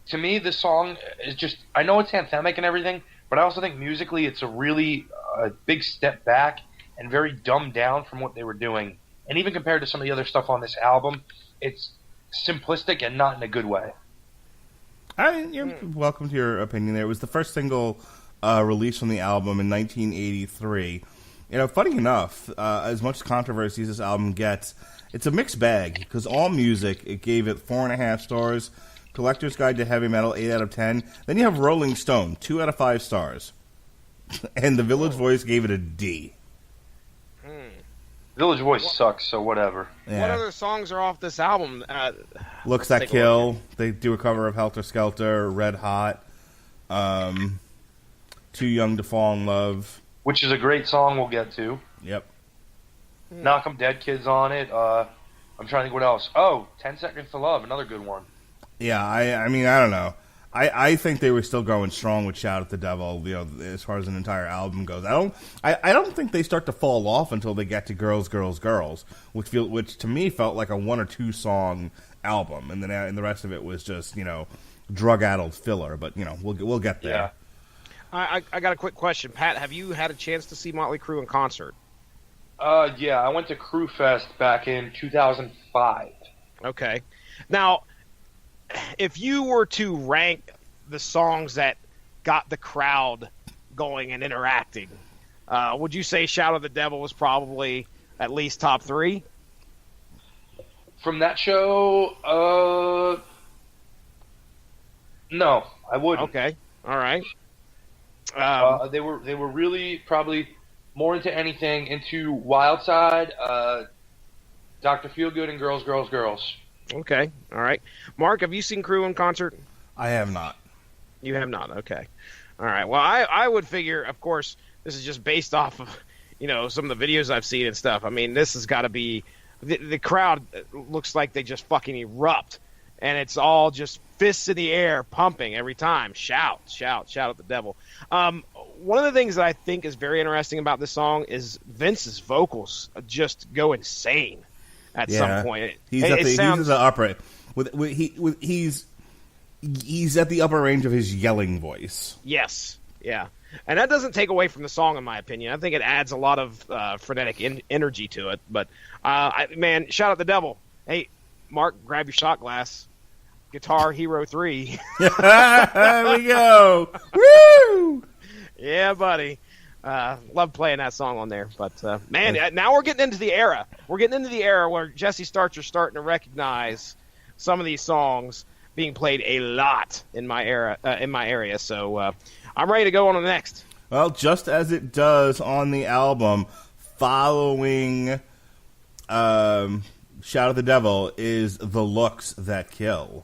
To me, this song is just, I know it's anthemic and everything, but I also think musically it's a really big step back and very dumbed down from what they were doing. And even compared to some of the other stuff on this album, it's simplistic and not in a good way. You're welcome to your opinion there. It was the first single released from the album in 1983. Funny enough, as much controversy as this album gets, it's a mixed bag, because All Music, it gave it 4.5 stars, Collector's Guide to Heavy Metal, 8 out of 10. Then you have Rolling Stone, 2 out of 5 stars. And The Village Voice gave it a D. Village Voice sucks, so whatever. Yeah. What other songs are off this album? Looks That Kill. They do a cover of Helter Skelter, Red Hot, Too Young to Fall in Love. Which is a great song we'll get to. Yep. Knock 'em Dead Kids on it. I'm trying to think what else. Oh, 10 Seconds to Love, another good one. Yeah, I mean, I don't know. I think they were still going strong with Shout at the Devil, as far as an entire album goes. I don't think they start to fall off until they get to Girls, Girls, Girls, which to me felt like a 1 or 2 song album, and then and the rest of it was just drug-addled filler. But we'll get there. Yeah. I got a quick question, Pat. Have you had a chance to see Motley Crue in concert? Yeah, I went to Crüe Fest back in 2005. Okay. Now, if you were to rank the songs that got the crowd going and interacting, would you say Shout at the Devil was probably at least top 3? From that show, no, I wouldn't. Okay. All right. They were really probably more into anything, into Wild Side, Dr. Feelgood, and Girls, Girls, Girls. Okay. All right. Mark, have you seen Crüe in concert? I have not. You have not. Okay. All right. Well, I would figure, of course, this is just based off of, some of the videos I've seen and stuff. I mean, this has got to be the crowd looks like they just fucking erupt, and it's all just fists in the air, pumping every time. Shout, shout, shout at the devil. One of the things that I think is very interesting about this song is Vince's vocals just go insane at some point. He's at the upper. He's at the upper range of his yelling voice. Yes, yeah, and that doesn't take away from the song, in my opinion. I think it adds a lot of frenetic energy to it. But man, shout at the devil. Hey, Mark, grab your shot glass. Guitar Hero 3. There we go. Woo! Yeah, buddy. Love playing that song on there. But, man, now we're getting into the era. We're getting into the era where Jesse Starcher's starting to recognize some of these songs being played a lot in my area. So I'm ready to go on to the next. Well, just as it does on the album, following Shout at the Devil is The Looks That Kill.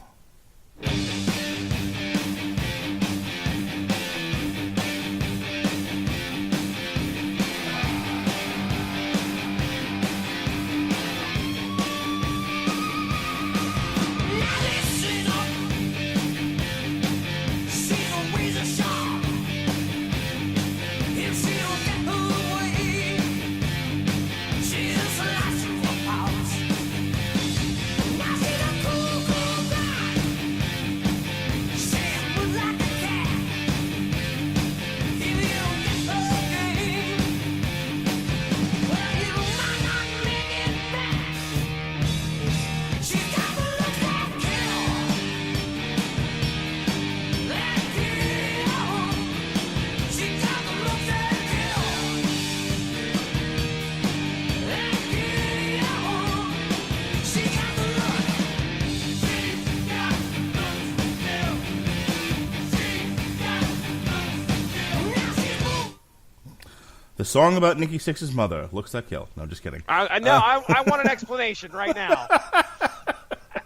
The song about Nikki Sixx's mother, Looks That Kill. No, just kidding. I want an explanation right now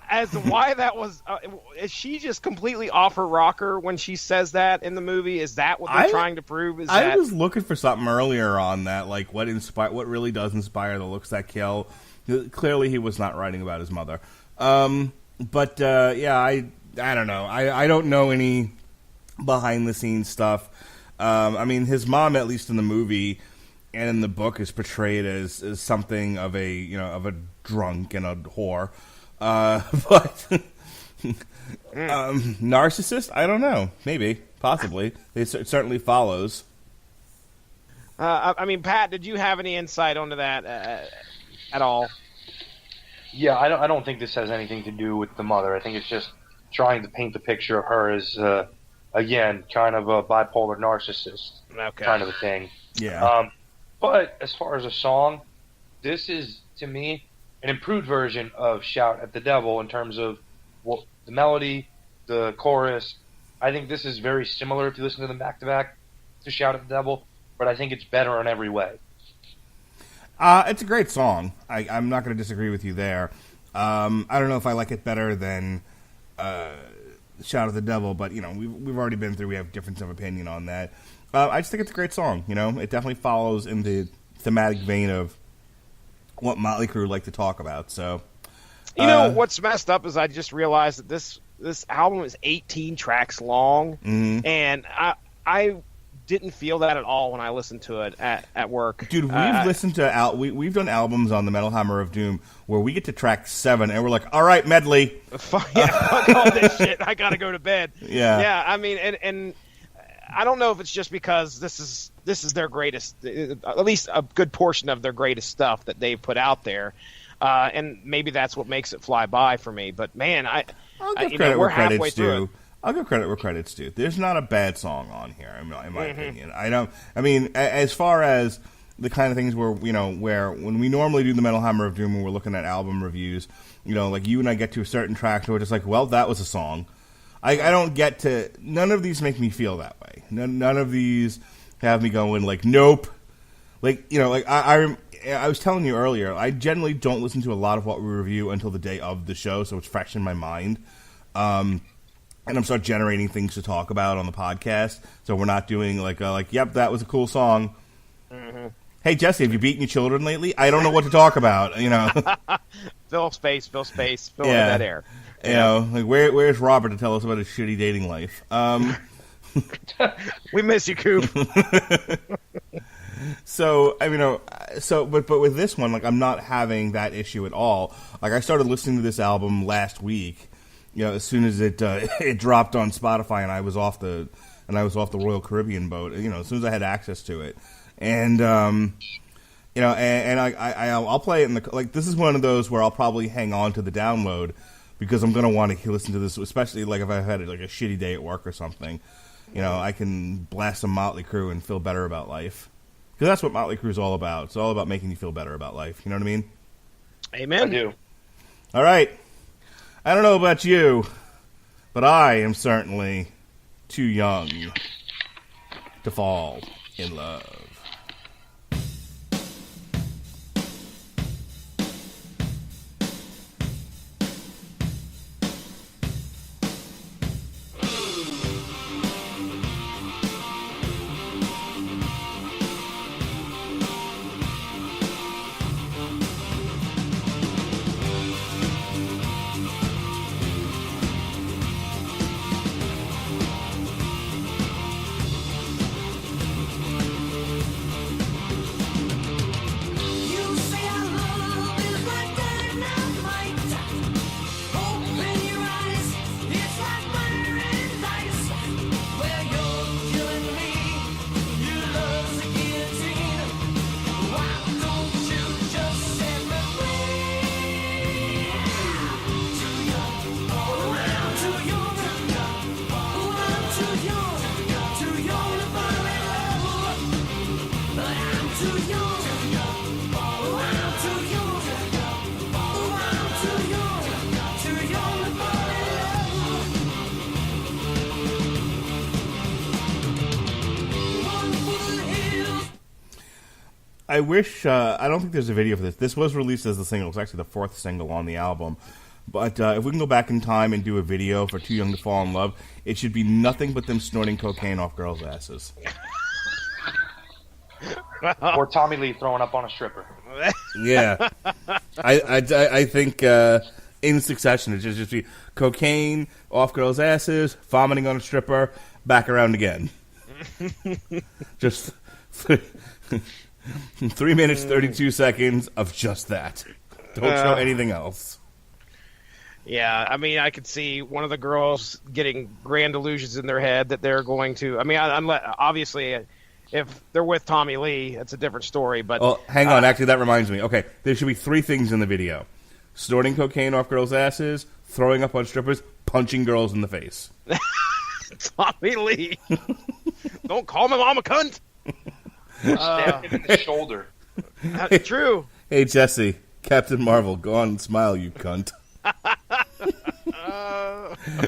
as to why that was. Is she just completely off her rocker when she says that in the movie? Is that what they're trying to prove? I was looking for something earlier on that, like what really does inspire the Looks That Kill. Clearly, he was not writing about his mother. But I don't know. I don't know any behind the scenes stuff. I mean, his mom, at least in the movie and in the book, is portrayed as something of a drunk and a whore. But narcissist? I don't know. Maybe, possibly. It certainly follows. I mean, Pat, did you have any insight onto that at all? Yeah, I don't think this has anything to do with the mother. I think it's just trying to paint the picture of her as again, kind of a bipolar narcissist kind of a thing. Yeah. But as far as a song, this is, to me, an improved version of Shout at the Devil in terms of the melody, the chorus. I think this is very similar, if you listen to them back-to-back, to Shout at the Devil, but I think it's better in every way. It's a great song. I'm not going to disagree with you there. I don't know if I like it better than Shout at the Devil, but, you know, we've already been through. We have difference of opinion on that. I just think it's a great song, you know. It definitely follows in the thematic vein of what Motley Crue like to talk about, so... You know, what's messed up is I just realized that this album is 18 tracks long, and I didn't feel that at all when I listened to it at work. Dude, we've listened to we've done albums on the Metal Hammer of Doom where we get to track 7 and we're like, all right, medley. Fuck all this shit. I gotta go to bed. Yeah. I mean, and I don't know if it's just because this is their greatest, at least a good portion of their greatest stuff that they've put out there. And maybe that's what makes it fly by for me. But man, I'll give credit where credit's due. I'll give credit where credit's due. There's not a bad song on here, in my opinion. I mean, as far as the kind of things where when we normally do the Metal Hammer of Doom, when we're looking at album reviews, you know, like you and I get to a certain track, and we're just like, well, that was a song. I don't get to. None of these make me feel that way. None of these have me going like, nope. Like, you know, like I was telling you earlier, I generally don't listen to a lot of what we review until the day of the show, so it's fresh in my mind. And I'm start generating things to talk about on the podcast, so we're not doing like, yep, that was a cool song. Mm-hmm. Hey, Jesse, have you beaten your children lately? I don't know what to talk about, you know. Fill space, fill in that air. You know, like where's Robert to tell us about his shitty dating life? We miss you, Coop. So, I mean, but with this one, like, I'm not having that issue at all. Like, I started listening to this album last week, you know, as soon as it dropped on Spotify, and I was off the Royal Caribbean boat, you know, as soon as I had access to it, and you know, and I'll play it in the, like, this is one of those where I'll probably hang on to the download because I'm gonna want to listen to this, especially like if I've had like a shitty day at work or something. You know, I can blast some Motley Crue and feel better about life. Because that's what Motley Crue is all about. It's all about making you feel better about life. You know what I mean? Amen. I do. All right. I don't know about you, but I am certainly too young to fall in love. I wish, I don't think there's a video for this. This was released as a single. It's actually the 4th single on the album. But if we can go back in time and do a video for Too Young to Fall in Love, it should be nothing but them snorting cocaine off girls' asses. Or Tommy Lee throwing up on a stripper. Yeah. I think in succession it should just be cocaine off girls' asses, vomiting on a stripper, back around again. Just 3 minutes, 32 seconds of just that. Don't show anything else. Yeah, I mean, I could see one of the girls getting grand illusions in their head that they're going to. I mean, obviously, if they're with Tommy Lee, it's a different story. But well, hang on. Actually, that reminds me. Okay, there should be 3 things in the video: snorting cocaine off girls' asses, throwing up on strippers, punching girls in the face. Tommy Lee, don't call my mom a cunt. Stabbed him in the shoulder. True. Hey, Jesse, Captain Marvel, go on and smile, you cunt.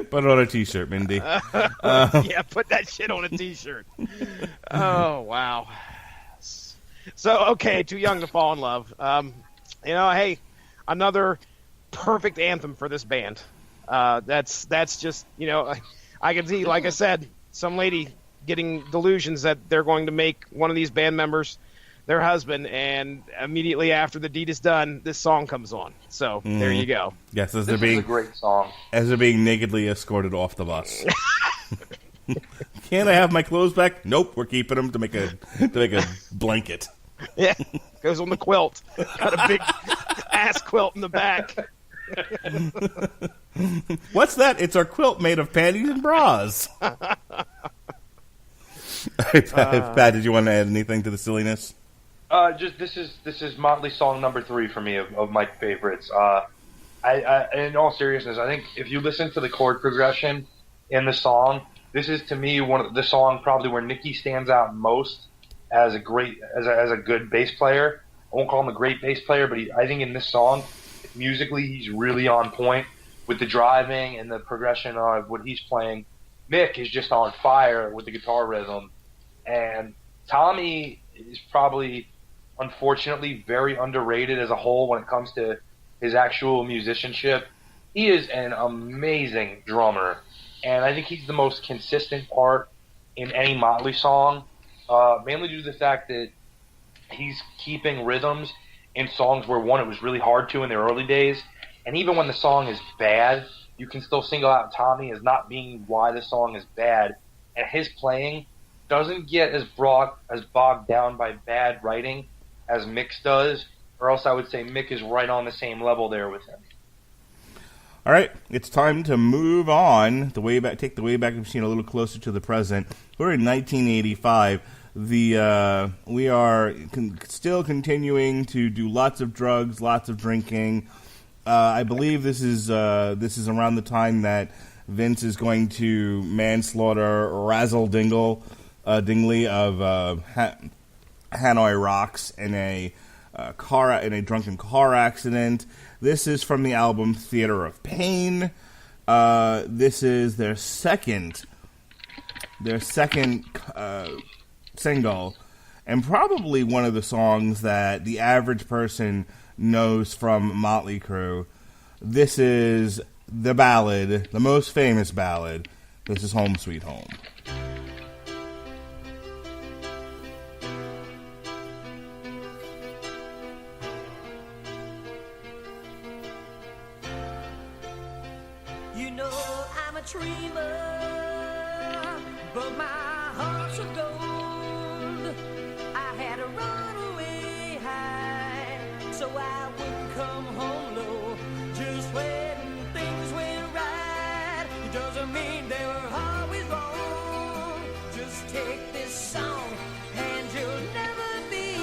Put it on a t-shirt, Mindy. Yeah, put that shit on a t-shirt. Oh, wow. So, okay, Too Young to Fall in Love. Hey, another perfect anthem for this band. That's just, I can see, like I said, some lady getting delusions that they're going to make one of these band members their husband, and immediately after the deed is done, this song comes on. So there you go. Yes, This is a great song. As they're being nakedly escorted off the bus. Can I have my clothes back? Nope, we're keeping them to make a blanket. Yeah, goes on the quilt. Got a big ass quilt in the back. What's that? It's our quilt made of panties and bras. Pat, did you want to add anything to the silliness? This is Motley song number 3 for me of my favorites. I in all seriousness, I think if you listen to the chord progression in the song, this is to me one of the song probably where Nicky stands out most as a good bass player. I won't call him a great bass player, but I think in this song, musically, he's really on point with the driving and the progression of what he's playing. Mick is just on fire with the guitar rhythm, and Tommy is probably, unfortunately, very underrated as a whole when it comes to his actual musicianship. He is an amazing drummer, and I think he's the most consistent part in any Motley song, mainly due to the fact that he's keeping rhythms in songs where, one, it was really hard to in the early days, and even when the song is bad, you can still single out Tommy as not being why the song is bad, and his playing doesn't get as bogged down by bad writing as Mick's does, or else I would say Mick is right on the same level there with him. All right, it's time to move on. Take the Wayback Machine a little closer to the present. We're in 1985. We are still continuing to do lots of drugs, lots of drinking. I believe this is around the time that Vince is going to manslaughter Razzle Dingley of Hanoi Rocks in a drunken car accident. This is from the album Theater of Pain. This is their second single, and probably one of the songs that the average person knows from Motley Crue. This is the ballad, the most famous ballad. This is Home Sweet Home. You know I'm a dreamer, but my heart's of gold. I had to run away high, so I wouldn't come home low. Just when things went right, it doesn't mean they were always wrong. Just take this song, and you'll never be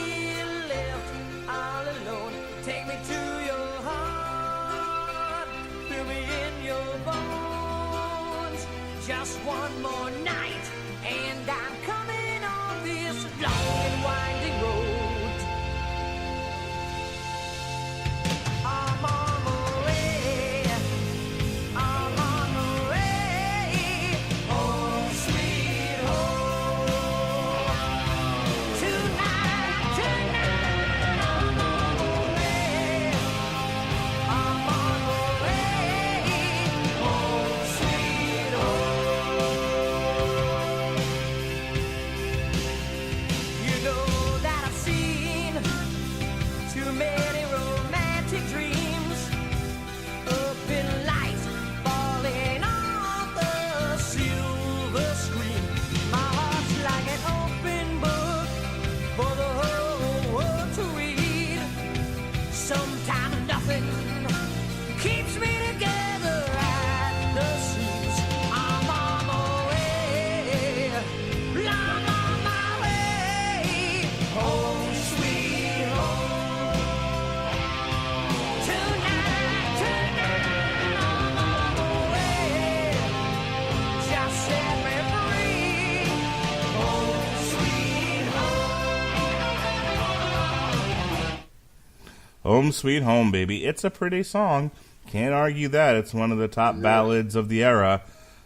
left all alone. Take me to your heart, feel me in your bones. Just one more night, and I'm coming on this long and winding road. I'm on my way, I'm on my way, home sweet home. Tonight, I'm on my way, I'm on my way, home sweet home. You know that I've seen too many romantic dreams up in lights falling off the silver screen. My heart's like an open book for the whole world to read. Sometimes nothing keeps me together at the seams. I'm on my way, I'm on my way, home sweet home. Tonight, I'm on my way, just set me free, home sweet home. Home Sweet Home, baby. It's a pretty song. Can't argue that. It's one of the top ballads of the era.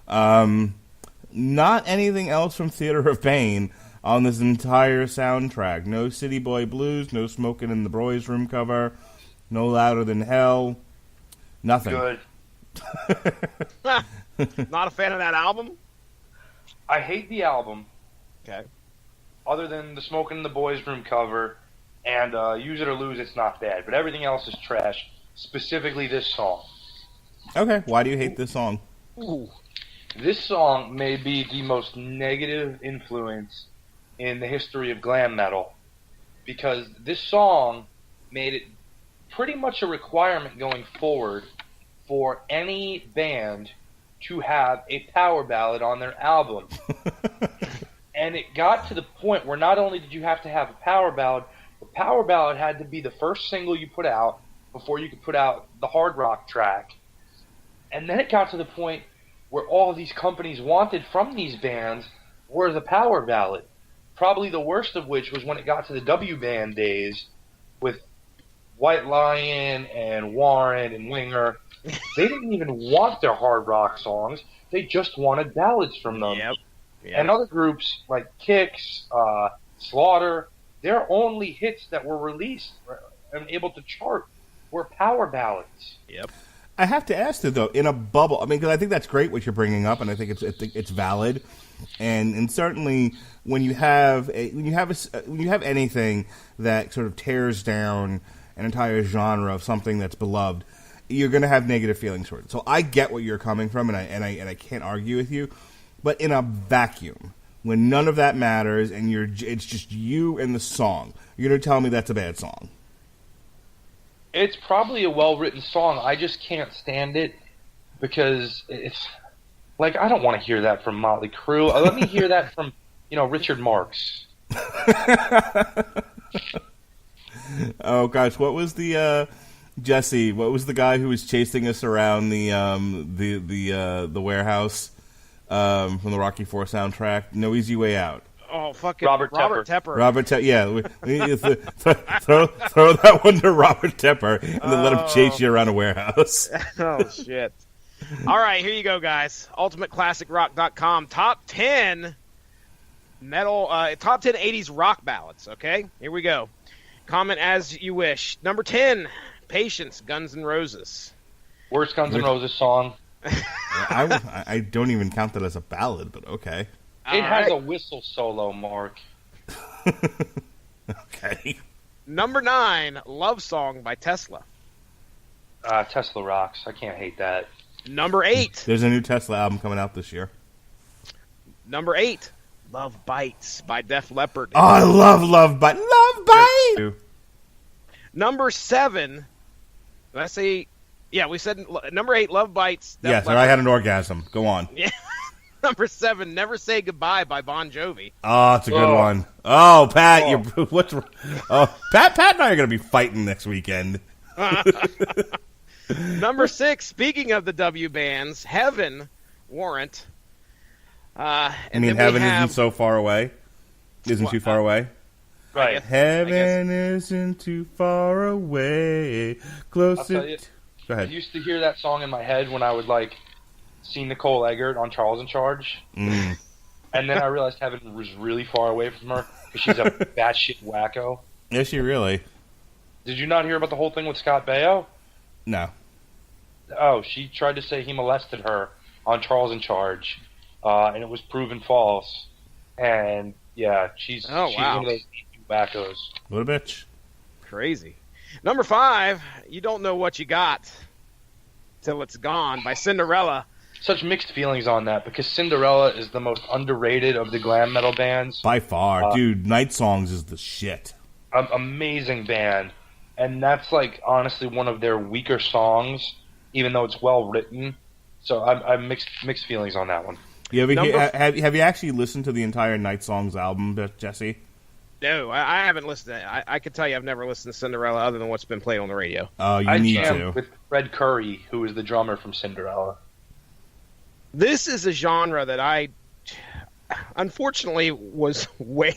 Not anything else from Theater of Pain. on this entire soundtrack. No City Boy Blues, no Smoking in the Boys Room cover, no Louder Than Hell, nothing. Good. Not a fan of that album? I hate the album. Okay. Other than the Smoking in the Boys Room cover and Use It or Lose, it's not bad. But everything else is trash, specifically this song. Okay, why do you hate this song? Ooh. This song may be the most negative influence in the history of glam metal, because this song made it pretty much a requirement going forward for any band to have a power ballad on their album. And it got to the point where not only did you have to have a power ballad, the power ballad had to be the first single you put out before you could put out the hard rock track. And then it got to the point where all these companies wanted from these bands were the power ballad. Probably the worst of which was when it got to the W band days with White Lion and Warren and Winger. They didn't even want their hard rock songs. They just wanted ballads from them. Yep. And other groups like Kix, Slaughter, their only hits that were released and able to chart were power ballads. Yep. I have to ask you though, in a bubble. I mean, because I think that's great what you're bringing up, and I think it's valid, and certainly when you have anything that sort of tears down an entire genre of something that's beloved, you're going to have negative feelings toward it. So I get what you're coming from, and I can't argue with you. But in a vacuum, when none of that matters, and it's just you and the song, you're going to tell me that's a bad song. It's probably a well-written song. I just can't stand it because it's like, I don't want to hear that from Motley Crue. Let me hear that from, Richard Marx. Oh gosh, what was the Jesse? What was the guy who was chasing us around the warehouse from the Rocky IV soundtrack? No Easy Way Out. Oh, fucking Robert Tepper. Robert Tepper, yeah. Throw that one to Robert Tepper and then let him chase you around a warehouse. Oh, shit. All right, here you go, guys. UltimateClassicRock.com. Top 10 metal, top 10 80s rock ballads, okay? Here we go. Comment as you wish. Number 10, Patience, Guns N' Roses. Worst Guns N' Roses song. I don't even count that as a ballad, but okay. It has a whistle solo, Mark. Okay. Number 9, Love Song by Tesla. Tesla rocks. I can't hate that. Number 8. There's a new Tesla album coming out this year. Number 8, Love Bites by Def Leppard. Oh, I love Bite. Love Bite! Number 7, let's see. Yeah, we said number 8, Love Bites. Def Yes, Leppard. I had an orgasm. Go on. Yeah. Number 7, Never Say Goodbye by Bon Jovi. Oh, it's a good one. Oh, Pat, Pat and I are going to be fighting next weekend. Number 6, speaking of the W bands, Heaven, Warrant. Heaven isn't so far away? Isn't too far away? Right. Heaven isn't too far away. Closer. Go ahead. I used to hear that song in my head when I would, see Nicole Eggert on Charles in Charge. Mm. And then I realized Heaven was really far away from her because she's a batshit wacko. Is she really? Did you not hear about the whole thing with Scott Baio? No. Oh, she tried to say he molested her on Charles in Charge, and it was proven false. And, yeah, she's one of those wackos. What a bitch. Crazy. Number 5, You Don't Know What You Got Till It's Gone by Cinderella. Such mixed feelings on that because Cinderella is the most underrated of the glam metal bands. By far. Dude, Night Songs is the shit. Amazing band. And that's, honestly one of their weaker songs, even though it's well written. So I'm mixed feelings on that one. Have you actually listened to the entire Night Songs album, Jesse? No, I haven't listened to it. I could tell you I've never listened to Cinderella other than what's been played on the radio. Oh, you I need jammed to. with Fred Curry, who is the drummer from Cinderella. This is a genre that I, unfortunately, was way...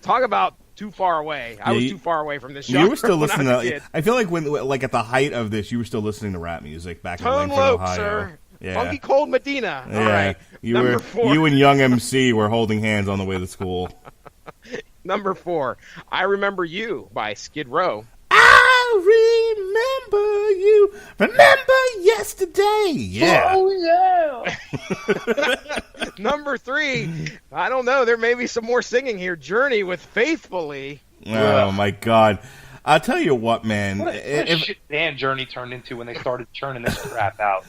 Talk about too far away. I was too far away from this genre. You were still listening when I was a kid. I feel like when at the height of this, you were still listening to rap music back in Tone Langford, Loc, Ohio. sir. Yeah. Funky Cold Medina. Yeah. All right. You and Young MC were holding hands on the way to school. Number 4, I Remember You by Skid Row. I remember you. Remember yesterday. Yeah. Oh, yeah. Number 3, I don't know. There may be some more singing here. Journey with Faithfully. Oh, my God. I'll tell you what, man. What a shit band Journey turned into when they started churning this crap out.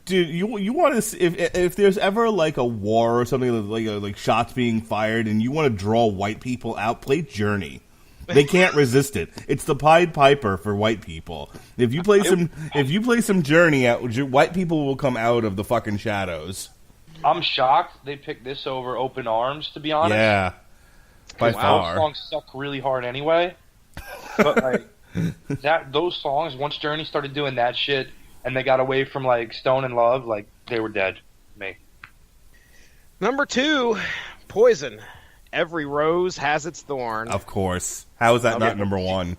Dude, you want to see, if there's ever like a war or something like shots being fired, and you want to draw white people out, play Journey. They can't resist it. It's the Pied Piper for white people. If you play some Journey out, white people will come out of the fucking shadows. I'm shocked they picked this over Open Arms, to be honest. Yeah, by far. Those songs suck really hard anyway. But like those songs, once Journey started doing that shit, and they got away from like Stone and Love, like they were dead. Me. Number 2, Poison. Every Rose Has Its Thorn. Of course. How is that not number 1?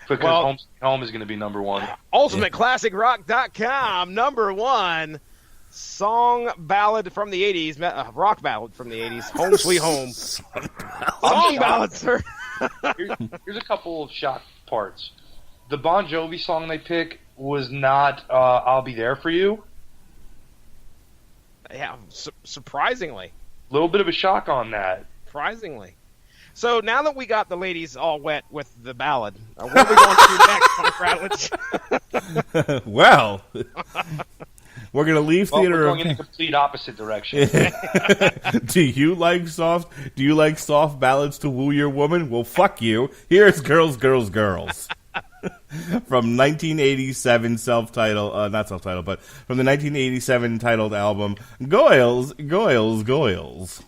Because Home is going to be number 1. UltimateClassicRock.com, number 1. Song ballad from the 80s, rock ballad from the 80s, Home Sweet Home. Song ballad, sir. Here's a couple of shock parts. The Bon Jovi song they pick was not I'll Be There For You. Yeah, surprisingly. A little bit of a shock on that. Surprisingly. So now that we got the ladies all wet with the ballad, what are we going to do next, Radulich? Well, we're going to leave theater. We're going in the complete opposite direction. Do you like soft ballads to woo your woman? Well, fuck you. Here's Girls, Girls, Girls. From 1987 self-titled, not self-titled, but from the 1987 titled album, Goils, Goils, Goils.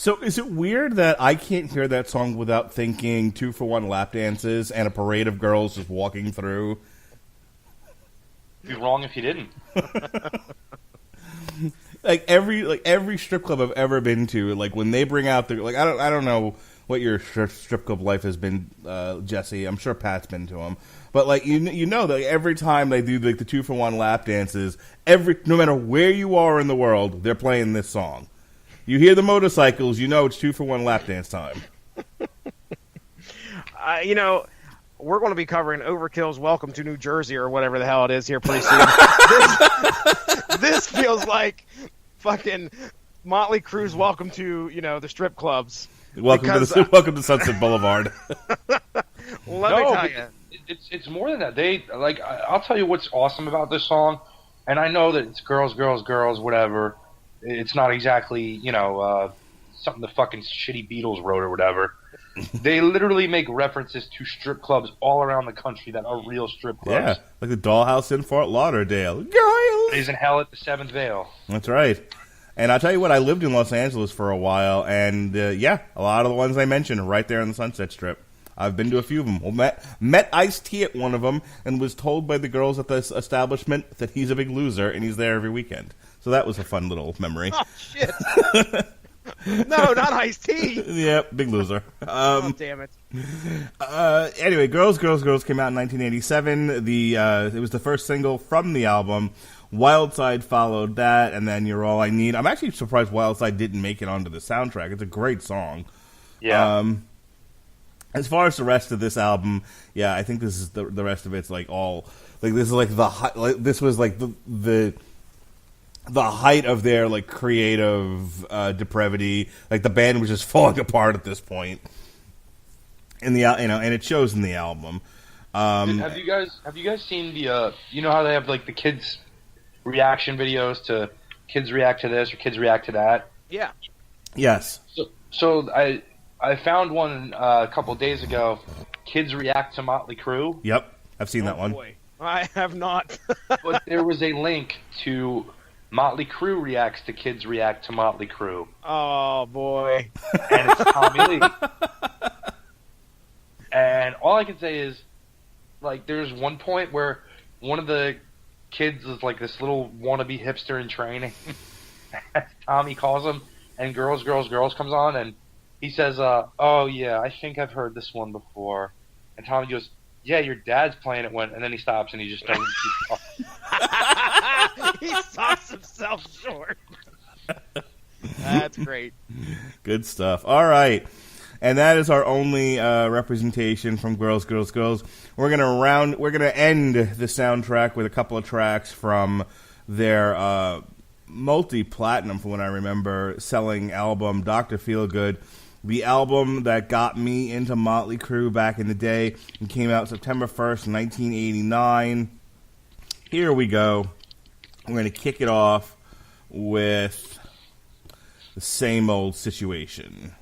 So is it weird that I can't hear that song without thinking 2-for-1 lap dances and a parade of girls just walking through? You'd be wrong if you didn't. Like every strip club I've ever been to, like when they bring out their, like I don't know what your strip club life has been, Jesse. I'm sure Pat's been to them, but like you know that every time they do like the 2-for-1 lap dances, no matter where you are in the world, they're playing this song. You hear the motorcycles, you know it's 2-for-1 lap dance time. We're going to be covering Overkill's Welcome to New Jersey or whatever the hell it is here pretty soon. This feels like fucking Motley Crue's Welcome to, the strip clubs. Welcome to Sunset Boulevard. Let me tell you. It's more than that. I'll tell you what's awesome about this song, and I know that it's girls, girls, girls, whatever. It's not exactly, something the fucking shitty Beatles wrote or whatever. They literally make references to strip clubs all around the country that are real strip clubs. Yeah, like the Dollhouse in Fort Lauderdale. Girls! Days in Hell at the Seventh Veil. That's right. And I'll tell you what, I lived in Los Angeles for a while, and a lot of the ones I mentioned are right there on the Sunset Strip. I've been to a few of them. Well, met Ice-T at one of them and was told by the girls at this establishment that he's a big loser and he's there every weekend. So that was a fun little memory. Oh, shit. No, not Ice-T. Yep, big loser. Oh, damn it. Anyway, Girls, Girls, Girls came out in 1987. It was the first single from the album. Wild Side followed that, and then You're All I Need. I'm actually surprised Wild Side didn't make it onto the soundtrack. It's a great song. Yeah. As far as the rest of this album, yeah, I think this is the rest of it's like all like this is like this was like the height of their like creative depravity. Like the band was just falling apart at this point. In the and it shows in the album. Have you guys seen the you know how they have like the kids reaction videos to kids react to this or kids react to that? Yeah. Yes. So I found one a couple of days ago. Kids react to Motley Crue. Yep, I've seen that one. Boy. I have not. But there was a link to Motley Crue reacts to kids react to Motley Crue. Oh boy. And it's Tommy Lee. And all I can say is, like, there's one point where one of the kids is like this little wannabe hipster in training. Tommy calls him, and Girls, Girls, Girls comes on, and he says, oh, yeah, I think I've heard this one before. And Tommy goes, yeah, your dad's playing it when, and then he stops, and he just doesn't keep talking. He stops himself short. That's great. Good stuff. All right. And that is our only representation from Girls, Girls, Girls. We're gonna end the soundtrack with a couple of tracks from their multi-platinum, from what I remember, selling album, Dr. Feelgood. The album that got me into Motley Crue back in the day. It came out September 1st, 1989. Here we go. We're going to kick it off with The Same Old Situation.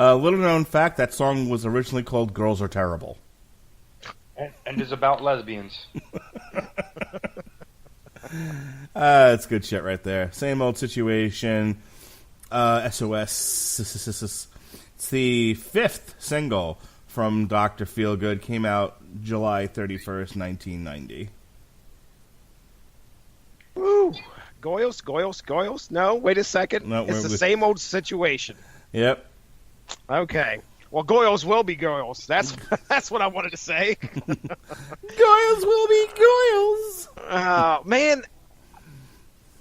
Little known fact, that song was originally called Girls Are Terrible. And is about lesbians. It's good shit right there. Same Old Situation. SOS. It's the fifth single from Dr. Feelgood. Came out July 31st, 1990. Woo! Goyles? No, wait a second. No, it's the same old situation. Yep. Okay. Well, Goyles will be Goyles. That's what I wanted to say. Goyles will be Goyles. Man,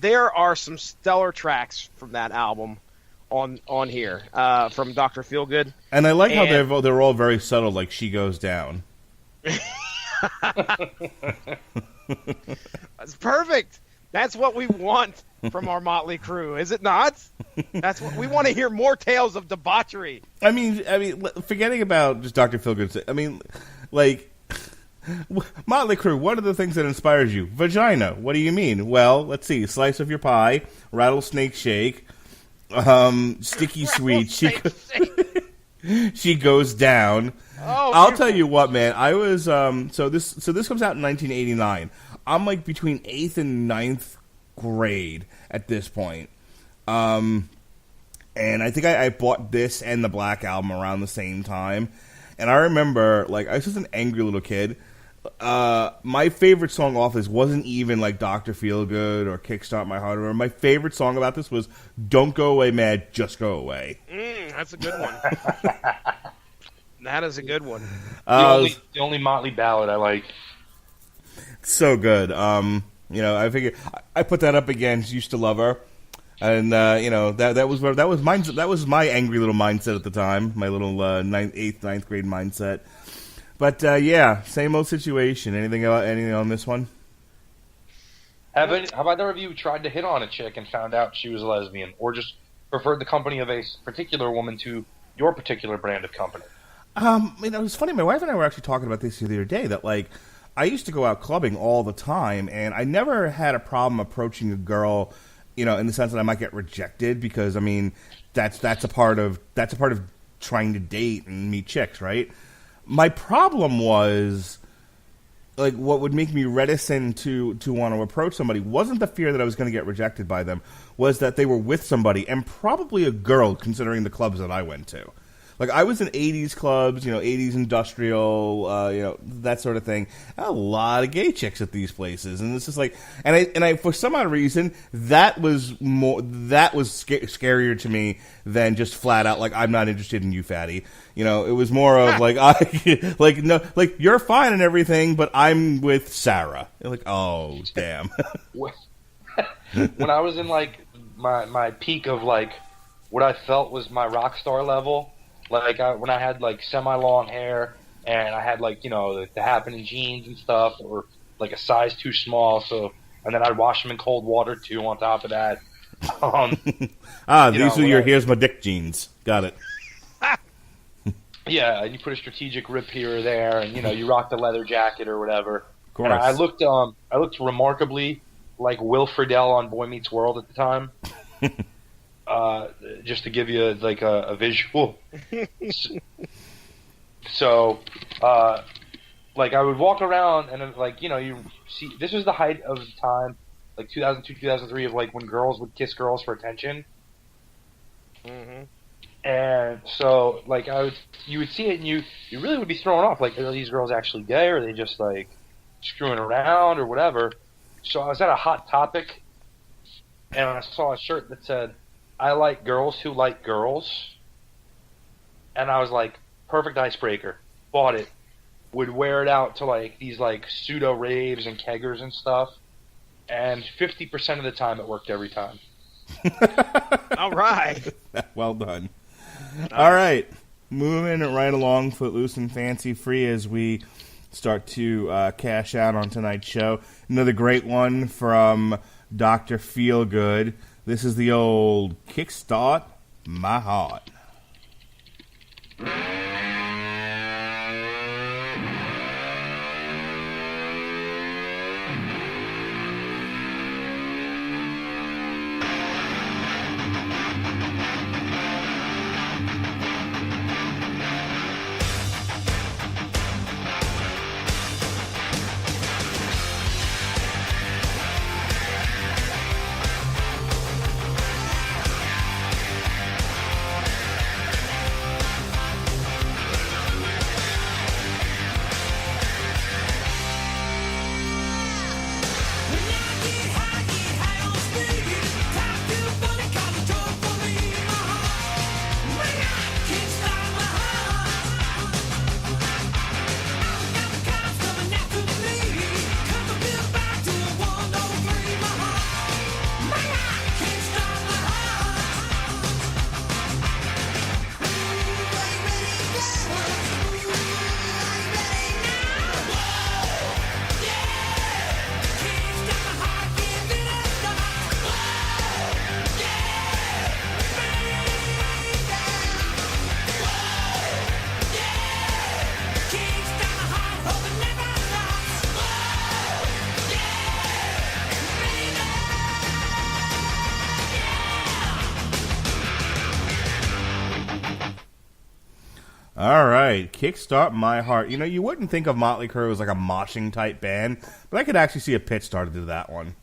there are some stellar tracks from that album on here from Dr. Feelgood. And I like how they're all very subtle, like She Goes Down. That's perfect. That's what we want from our Motley Crue, is it not? That's what we want to hear. More tales of debauchery. I mean, forgetting about just Dr. Feelgood. I mean, like, Motley Crue. What are the things that inspires you? Vagina. What do you mean? Well, let's see. Slice of your pie, rattlesnake shake, sticky sweet. She goes down. Oh, I'll tell you what, man. I was so this comes out in 1989. I'm like between 8th and 9th grade at this point. And I think I bought this and the Black Album around the same time. And I remember, like, I was just an angry little kid. My favorite song off this wasn't even like Dr. Feelgood or Kickstart My Heart. Or my favorite song about this was Don't Go Away Mad, Just Go Away. That's a good one. That is a good one. The only Motley ballad I like. So good. I figured I put that up against "Used to Love Her," and that was my angry little mindset at the time, my little 8th, 9th grade mindset. But same old situation. Anything on this one? Have either of you tried to hit on a chick and found out she was a lesbian, or just preferred the company of a particular woman to your particular brand of company? It was funny. My wife and I were actually talking about this the other day. That like, I used to go out clubbing all the time, and I never had a problem approaching a girl, in the sense that I might get rejected because I mean, that's a part of trying to date and meet chicks, right? My problem was, like, what would make me reticent to want to approach somebody wasn't the fear that I was going to get rejected by them, was that they were with somebody, and probably a girl, considering the clubs that I went to. Like, I was in 80s clubs, 80s industrial, that sort of thing. A lot of gay chicks at these places. And it's just like, and I for some odd reason, that was scarier to me than just flat out, like, I'm not interested in you, fatty. It was more of, like, no, like, you're fine and everything, but I'm with Sarah. You're like, oh, damn. When I was in, like, my peak of, like, what I felt was my rock star level, like when I had like semi-long hair and I had like the happening jeans and stuff, or like a size too small, and then I'd wash them in cold water too. On top of that, these are your "here's my dick" jeans. Got it. Yeah, and you put a strategic rip here or there, and you rock the leather jacket or whatever. Of course. And I looked remarkably like Will Friedle on Boy Meets World at the time. Just to give you like a visual. So, like I would walk around and like, you see, this was the height of the time, like 2002, 2003, of like when girls would kiss girls for attention. Mm-hmm. And so like you would see it and you really would be thrown off. Like, are these girls actually gay, or are they just like screwing around or whatever? So I was at a Hot Topic and I saw a shirt that said, "I like girls who like girls," and I was like, perfect icebreaker. Bought it. Would wear it out to like these like pseudo raves and keggers and stuff, and 50% of the time it worked every time. All right. Well done. All right, moving right along, footloose and fancy free as we start to cash out on tonight's show. Another great one from Dr. Feelgood. This is the old Kickstart My Heart. All right, Kickstart My Heart. You know, you wouldn't think of Motley Crue as like a moshing type band, but I could actually see a pit started to that one.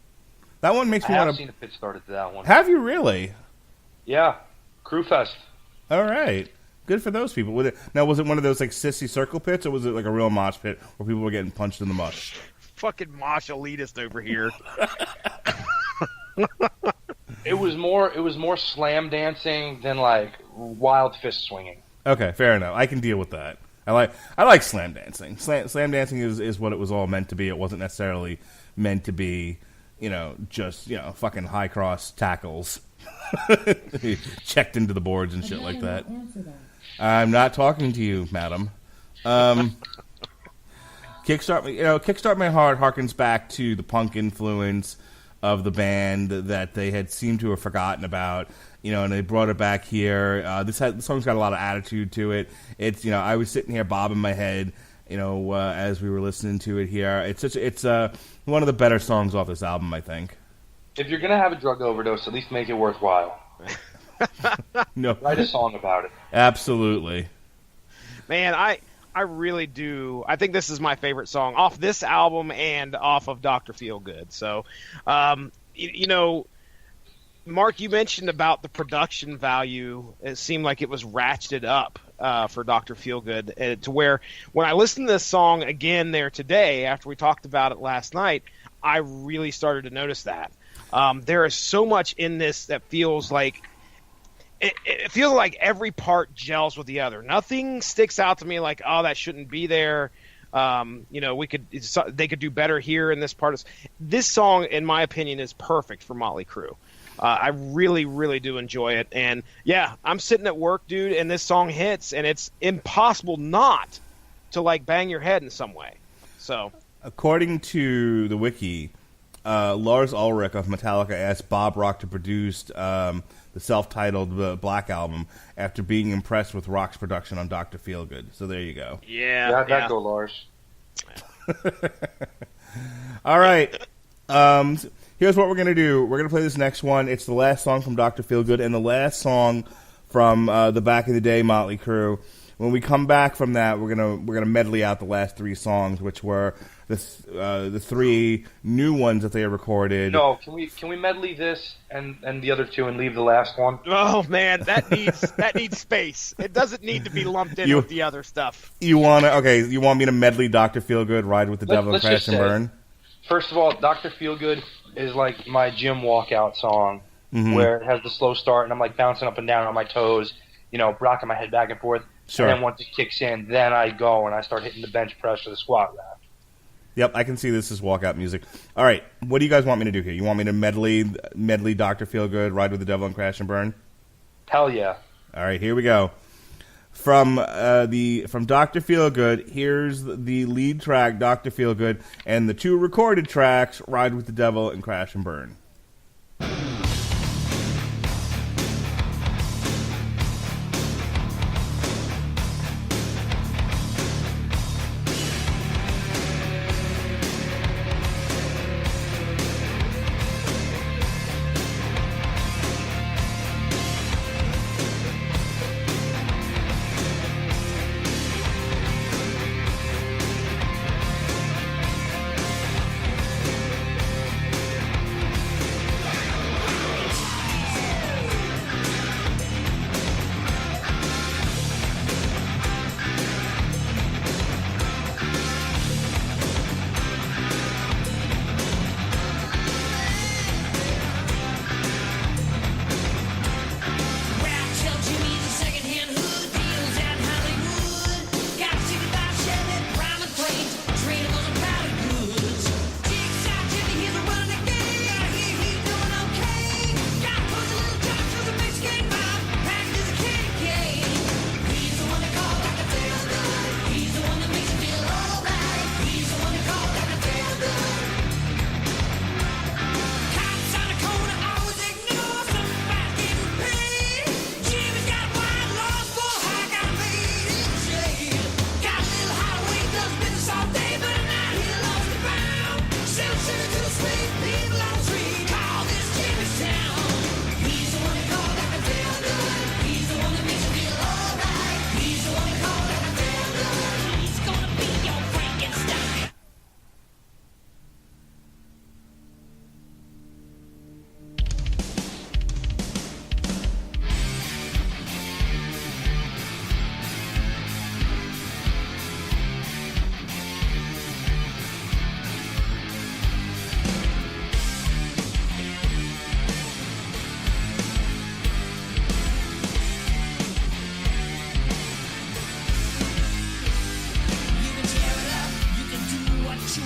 That one makes me want to. I've seen a pit started to that one. Have you really? Yeah, Crüe Fest. All right, good for those people. Now, was it one of those like sissy circle pits, or was it like a real mosh pit where people were getting punched in the mush? Fucking mosh elitist over here. It was more slam dancing than like wild fist swinging. Okay, fair enough. I can deal with that. I like slam dancing. Slam dancing is what it was all meant to be. It wasn't necessarily meant to be, just fucking high cross tackles, checked into the boards and shit like that. I'm not talking to you, madam. Kickstart My Heart harkens back to the punk influence of the band that they had seemed to have forgotten about. And they brought it back here. The song's got a lot of attitude to it. It's, I was sitting here bobbing my head, as we were listening to it here. It's one of the better songs off this album, I think. If you're gonna have a drug overdose, at least make it worthwhile. No, write a song about it. Absolutely, man. I really do. I think this is my favorite song off this album and off of Dr. Feelgood. So, Mark, you mentioned about the production value. It seemed like it was ratcheted up for Dr. Feelgood to where when I listened to this song again there today, after we talked about it last night, I really started to notice that. There is so much in this that feels like it feels like every part gels with the other. Nothing sticks out to me like, oh, that shouldn't be there. They could do better here in this part. This song, in my opinion, is perfect for Motley Crue. I really, really do enjoy it. And, yeah, I'm sitting at work, dude, and this song hits, and it's impossible not to, bang your head in some way. So, according to the wiki, Lars Ulrich of Metallica asked Bob Rock to produce the self-titled Black Album after being impressed with Rock's production on Dr. Feelgood. So there you go. Yeah. That'd go, Lars. All right. Here's what we're going to do. We're going to play this next one. It's the last song from Dr. Feelgood and the last song from the back in the day Motley Crue. When we come back from that, we're gonna medley out the last three songs, which were the three new ones that they recorded. No, can we medley this and the other two and leave the last one? Oh man, that needs space. It doesn't need to be lumped in with the other stuff. You want me to medley Dr. Feelgood, Ride with the Devil, and Crash and Burn? First of all, Dr. Feelgood is like my gym walkout song, where it has the slow start and I'm like bouncing up and down on my toes, rocking my head back and forth. Sure. And then once it kicks in, then I go and I start hitting the bench press or the squat rack. Yep, I can see this as walkout music. All right, what do you guys want me to do here? You want me to medley Dr. Feelgood, Ride with the Devil, and Crash and Burn? Hell yeah. All right, here we go. From Dr. Feelgood, here's the lead track, Dr. Feelgood, and the two recorded tracks, Ride with the Devil and Crash and Burn.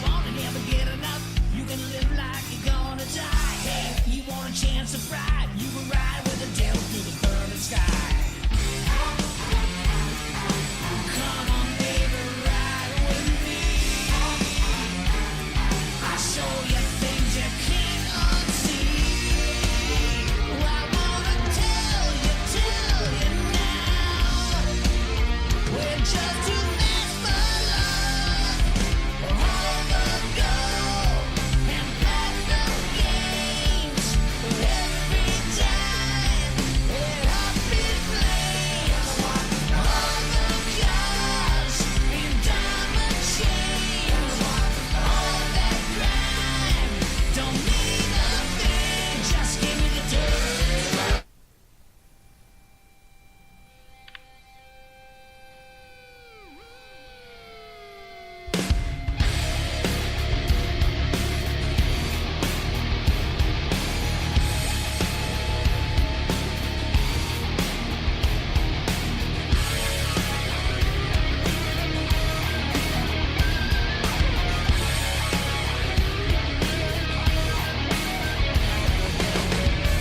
want to never get enough. You can live like you're gonna die. Hey, you want a chance to fly? You can ride with the devil through the burning sky. Come on, baby, ride with me. I'll show you things you can't unsee. I wanna tell you now. We're just too fast for love. All the gold and platinum games. Every time it up in flames. All the cars in diamond chains. All that grind don't mean a thing. Just give me the dirt.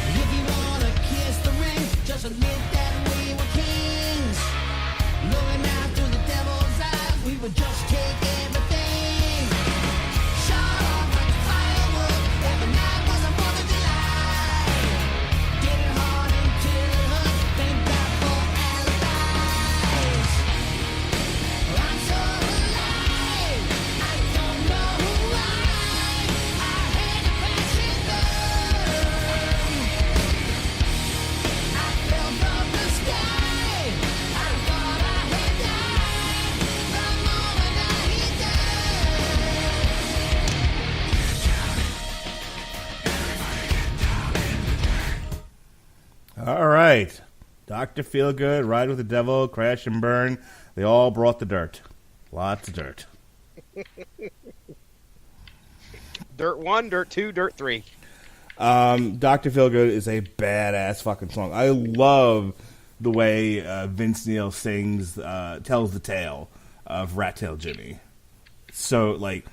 If you wanna kiss the ring, just admit that we were kings. Looking out through the devil's eyes, we would just take everything. Shot off like firewood, every night was a 4th of July. Getting hard until it hurts, thank God for alibis. I'm so alive, I don't know why. I had to pass it burn. I fell from the sky. I thought I had died the moment I hit All right. Dr. Feelgood, Ride with the Devil, Crash and Burn. They all brought the dirt. Lots of dirt. Dirt 1, Dirt 2, Dirt 3. Dr. Feelgood is a badass fucking song. I love the way Vince Neil sings, tells the tale of Rat Tail Jimmy. So, like,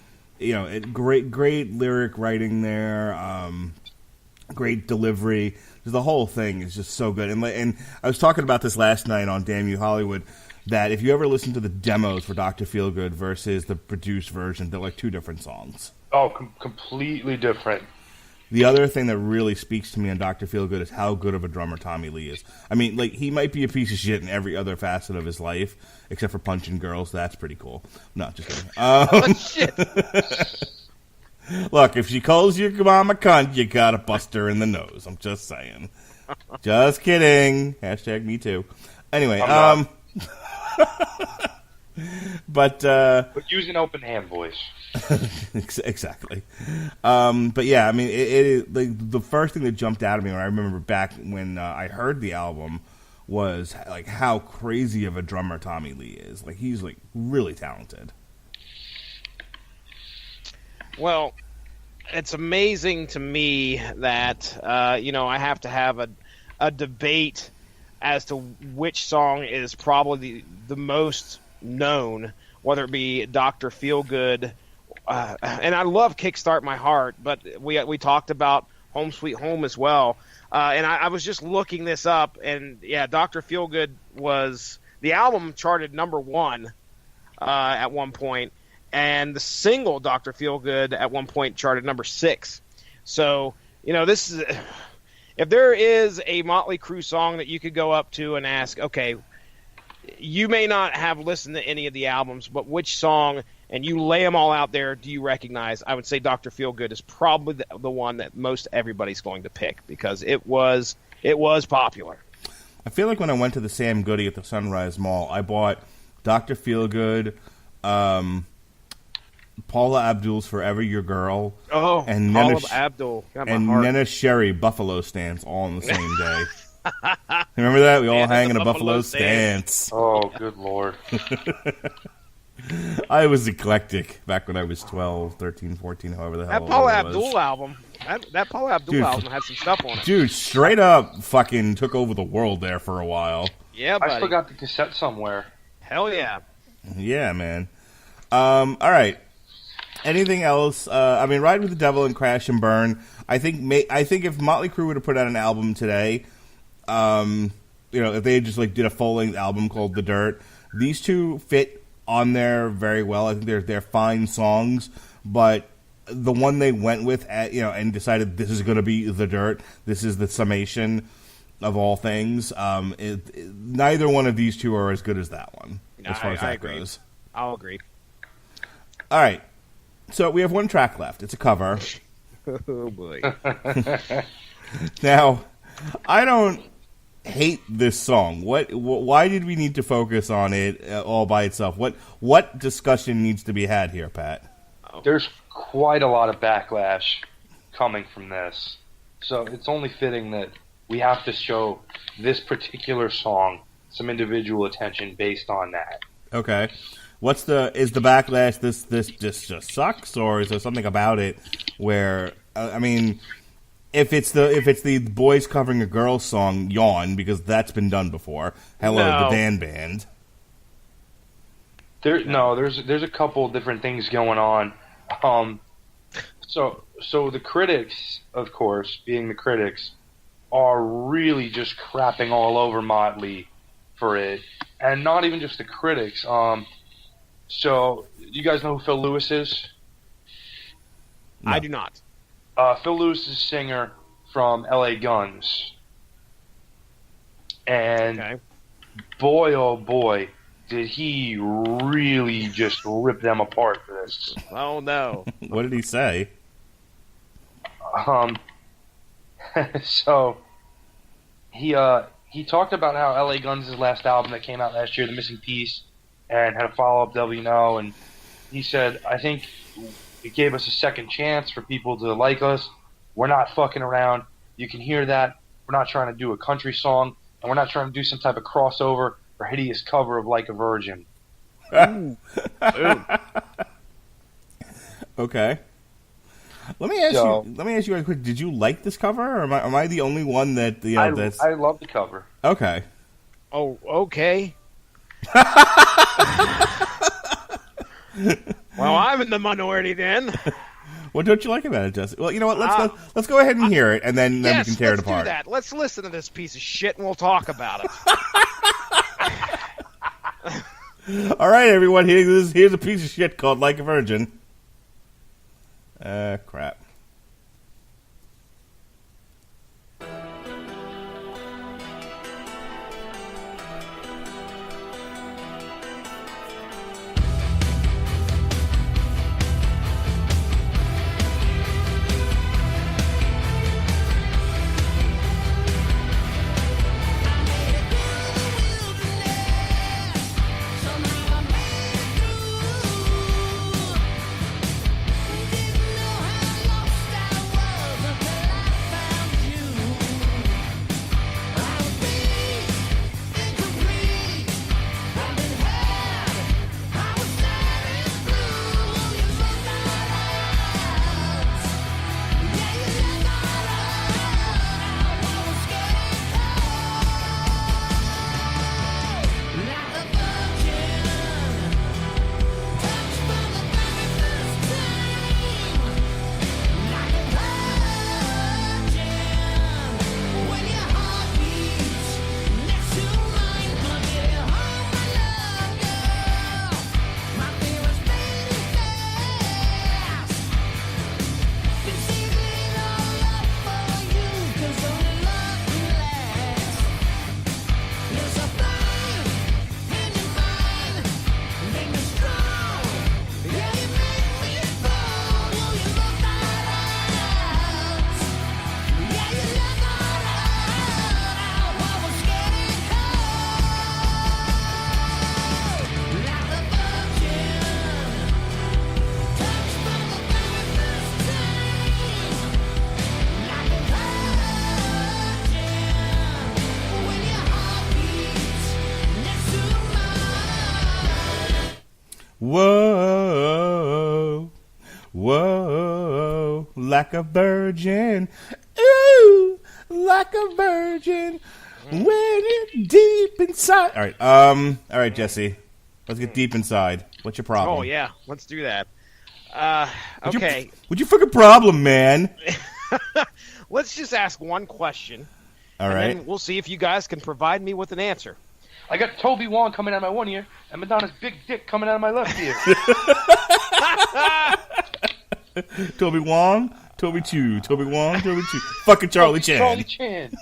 great lyric writing there, great delivery. The whole thing is just so good. And I was talking about this last night on Damn You Hollywood, that if you ever listen to the demos for Dr. Feelgood versus the produced version, they're like two different songs. Oh, completely different. The other thing that really speaks to me on Dr. Feelgood is how good of a drummer Tommy Lee is. I mean, like, he might be a piece of shit in every other facet of his life, except for punching girls. That's pretty cool. No, just kidding. Shit. Look, if she calls your mom a cunt, you gotta bust her in the nose. I'm just saying. Just kidding. Hashtag me too. Anyway, but use an open hand voice. Exactly. But yeah, I mean, it is like the first thing that jumped out at me when I remember back when I heard the album was like how crazy of a drummer Tommy Lee is. Like, he's like really talented. Well, it's amazing to me that I have to have a debate as to which song is probably the most known, whether it be Dr. Feelgood, and I love Kickstart My Heart, but we talked about Home Sweet Home as well, and I was just looking this up, and yeah, Dr. Feelgood was the album charted number 1 at one point. And the single Dr. Feelgood at one point charted number 6. So, this is, if there is a Motley Crue song that you could go up to and ask, okay, you may not have listened to any of the albums, but which song, and you lay them all out there, do you recognize? I would say Dr. Feelgood is probably the one that most everybody's going to pick because it was popular. I feel like when I went to the Sam Goody at the Sunrise Mall, I bought Dr. Feelgood, Paula Abdul's Forever Your Girl, and Paula Abdul, and Nena Sherry Buffalo Stance all on the same day. Remember that? We all hang in a Buffalo stance. Oh, good Lord. I was eclectic back when I was 12, 13, 14, however the hell that Paula I was. Abdul album. That Paula Abdul album had some stuff on it. Dude, straight up fucking took over the world there for a while. Yeah, buddy. I still got the cassette somewhere. Hell yeah. Yeah, man. All right. anything else? I mean, Ride with the Devil and Crash and Burn. I think if Motley Crue would have put out an album today, if they just did a full length album called The Dirt, these two fit on there very well. I think they're fine songs, but the one they went with and decided this is going to be The Dirt. This is the summation of all things. Neither one of these two are as good as that one, as far as that goes. I'll agree. All right. So we have one track left. It's a cover. Oh, boy. Now, I don't hate this song. Why did we need to focus on it all by itself? What discussion needs to be had here, Pat? There's quite a lot of backlash coming from this. So it's only fitting that we have to show this particular song some individual attention based on that. Okay. Is the backlash this just sucks, or is there something about it where if it's the boys covering a girl song, yawn, because that's been done before. Hello, the Dan Band. There's a couple different things going on. So the critics, of course, being the critics, are really just crapping all over Motley for it, and not even just the critics. So you guys know who Phil Lewis is? No. I do not. Phil Lewis is a singer from LA Guns, and boy, oh boy, did he really just rip them apart for this. Oh, no. What did he say? So, he talked about how LA Guns' last album that came out last year, The Missing Piece, and had a follow-up, W.No., and he said, I think it gave us a second chance for people to like us. We're not fucking around. You can hear that. We're not trying to do a country song, and we're not trying to do some type of crossover or hideous cover of Like a Virgin. Okay. Let me ask you real quick. Did you like this cover, or am I the only one that that's? I love the cover. Okay. Oh, okay. Well, I'm in the minority then. What don't you like about it, Jesse? Well, you know what? Let's go ahead and hear it, and then we can tear it apart. Let's do that. Let's listen to this piece of shit, and we'll talk about it. All right, everyone. Here's a piece of shit called Like a Virgin. Crap. Whoa, whoa, like a virgin, ooh, like a virgin, when it's deep inside. All right, Jesse, let's get deep inside. What's your problem? Oh yeah, let's do that. Okay. What's your fucking problem, man? Let's just ask one question. All and right. then we'll see if you guys can provide me with an answer. I got Toby Wong coming out of my one ear, and Madonna's big dick coming out of my left ear. Toby Wong, Toby Chu, Toby Wong, Toby Chu. Fucking Charlie Chan. Charlie Chan.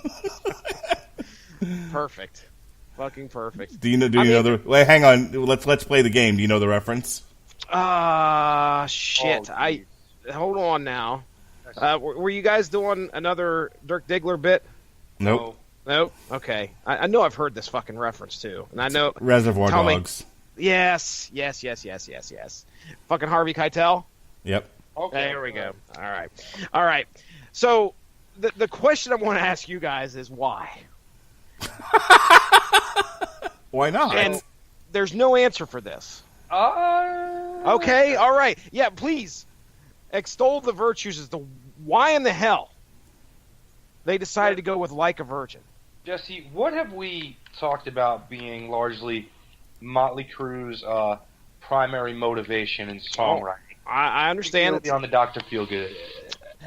Perfect. Fucking perfect. Do you know the? Wait, hang on. Let's play the game. Do you know the reference? Shit. Oh, Hold on now. Were you guys doing another Dirk Diggler bit? Nope. Nope. Okay. I know I've heard this fucking reference too, and I know Reservoir tell me- Dogs. Yes. Fucking Harvey Keitel. Yep. Okay. There we go. All right. So the question I want to ask you guys is why? Why not? And there's no answer for this. Okay. All right. Yeah. Please extol the virtues as to why in the hell they decided to go with Like a Virgin. Jesse, what have we talked about being largely Motley Crue's primary motivation in songwriting? I understand It's on the Dr. Feelgood.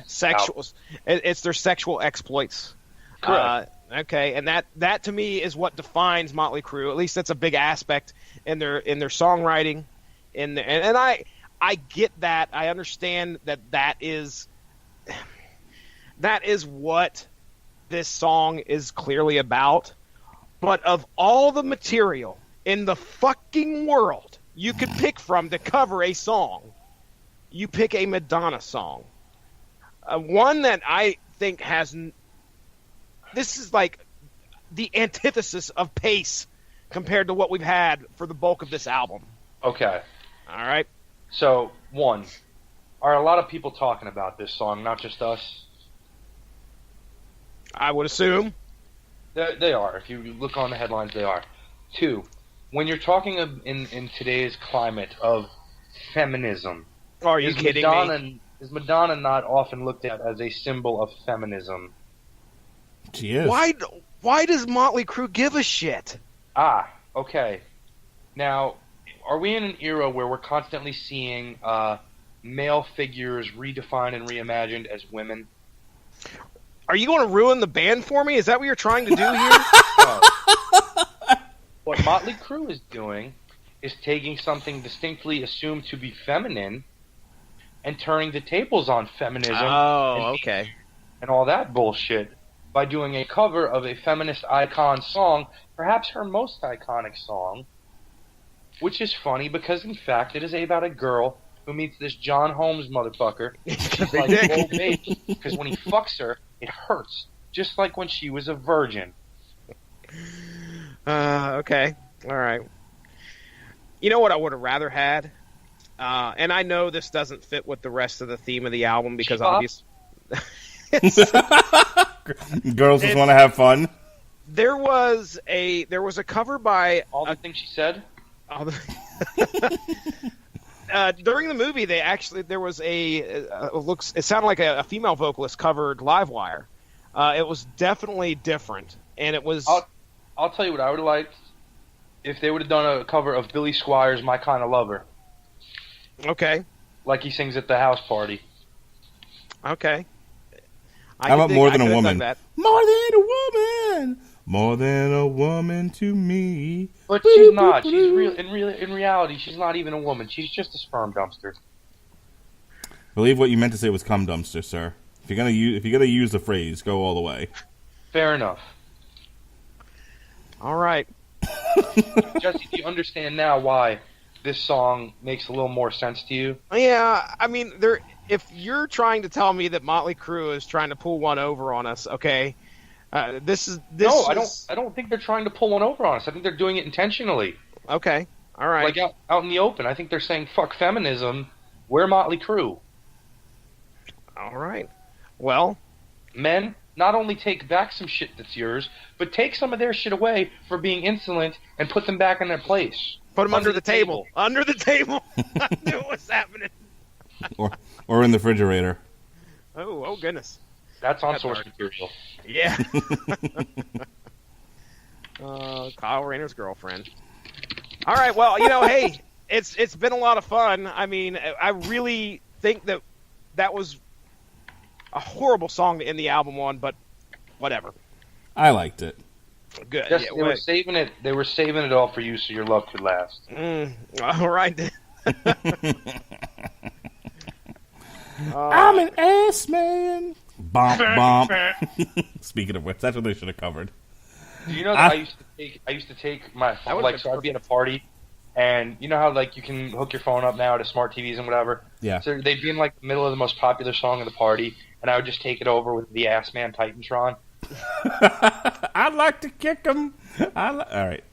sexual. It's their sexual exploits. Correct. Okay, and that to me is what defines Motley Crue. At least that's a big aspect in their songwriting. And I get that. I understand that is what this song is clearly about. But of all the material in the fucking world you could pick from to cover a song, you pick a Madonna song. One that I think has... This is like the antithesis of pace compared to what we've had for the bulk of this album. Okay. All right? So, one, are a lot of people talking about this song, not just us? I would assume. They are. If you look on the headlines, they are. Two, when you're talking in today's climate of feminism, Are you kidding me? Is Madonna not often looked at as a symbol of feminism? She is. Why does Motley Crue give a shit? Okay. Now, are we in an era where we're constantly seeing male figures redefined and reimagined as women? Are you going to ruin the band for me? Is that what you're trying to do here? No. What Motley Crue is doing is taking something distinctly assumed to be feminine and turning the tables on feminism Okay. and all that bullshit by doing a cover of a feminist icon song, perhaps her most iconic song, which is funny because, in fact, it is about a girl who meets this John Holmes motherfucker. She's like old baby because when he fucks her, it hurts, just like when she was a virgin. Okay. All right. You know what I would have rather had? And I know this doesn't fit with the rest of the theme of the album because obviously... Girls just want to have fun. There was a cover by All the things she said? During the movie, there was it sounded like a female vocalist covered Livewire. It was definitely different, and it was. I'll tell you what I would have liked if they would have done a cover of Billy Squires' "My Kind of Lover." Okay. Like he sings at the house party. Okay. How about More Than a Woman? More than a woman. More than a woman to me. But she's not. She's in reality, she's not even a woman. She's just a sperm dumpster. I believe what you meant to say was cum dumpster, sir. If you're gonna use the phrase, go all the way. Fair enough. All right. Jesse, do you understand now why this song makes a little more sense to you? Yeah, I mean, if you're trying to tell me that Motley Crue is trying to pull one over on us, okay, I don't think they're trying to pull one over on us. I think they're doing it intentionally. Okay, all right. Like out in the open. I think they're saying, fuck feminism, we're Motley Crue. All right. Well, men, not only take back some shit that's yours, but take some of their shit away for being insolent and put them back in their place. Put them under the table. Under the table. I knew what was happening. or in the refrigerator. Oh goodness. That's on source material. Yeah. Kyle Rayner's girlfriend. All right, well, hey, it's been a lot of fun. I mean, I really think that was a horrible song to end the album on, but whatever. I liked it. Good. Just, they were saving it. They were saving it all for you, so your love could last. All right. I'm an ass man. Bomp bomp. Speaking of which, that's what they should have covered. Do you know that I used to take my phone, like, so I'd be at a party, and you know how, like, you can hook your phone up now to smart TVs and whatever? Yeah. So they'd be in, like, the middle of the most popular song of the party, and I would just take it over with the Ass Man Titantron. I'd like to kick him. All right.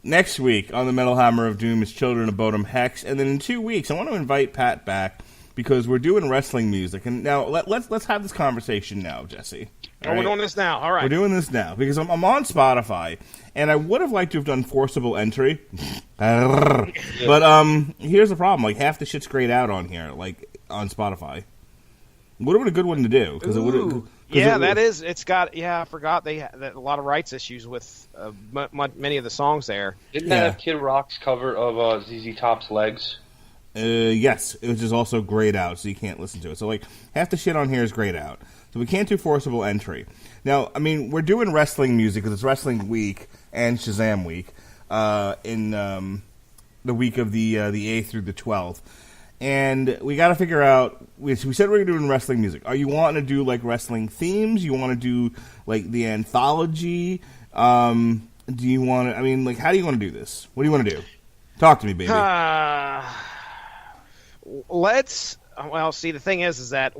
Next week on the Metal Hammer of Doom is Children of Bodom Hex, and then in 2 weeks I want to invite Pat back because we're doing wrestling music. And now let's have this conversation now, Jesse. We're doing this now. All right. We're doing this now because I'm on Spotify, and I would have liked to have done forcible entry, but here's the problem: like half the shit's grayed out on here, like on Spotify. Would have been a good one to do because it would have. Yeah, that is. It's got. Yeah, I forgot they had a lot of rights issues with many of the songs there. Didn't that have Kid Rock's cover of ZZ Top's Legs? Yes, which is also grayed out, so you can't listen to it. So like half the shit on here is grayed out, so we can't do forcible entry. Now, I mean, we're doing wrestling music because it's Wrestling Week and Shazam Week in the week of the 8th through the 12th. And we got to figure out. We said we're doing wrestling music. Are you wanting to do like wrestling themes? You want to do like the anthology? Do you want to? I mean, like, how do you want to do this? What do you want to do? Talk to me, baby. Let's. Well, see, the thing is that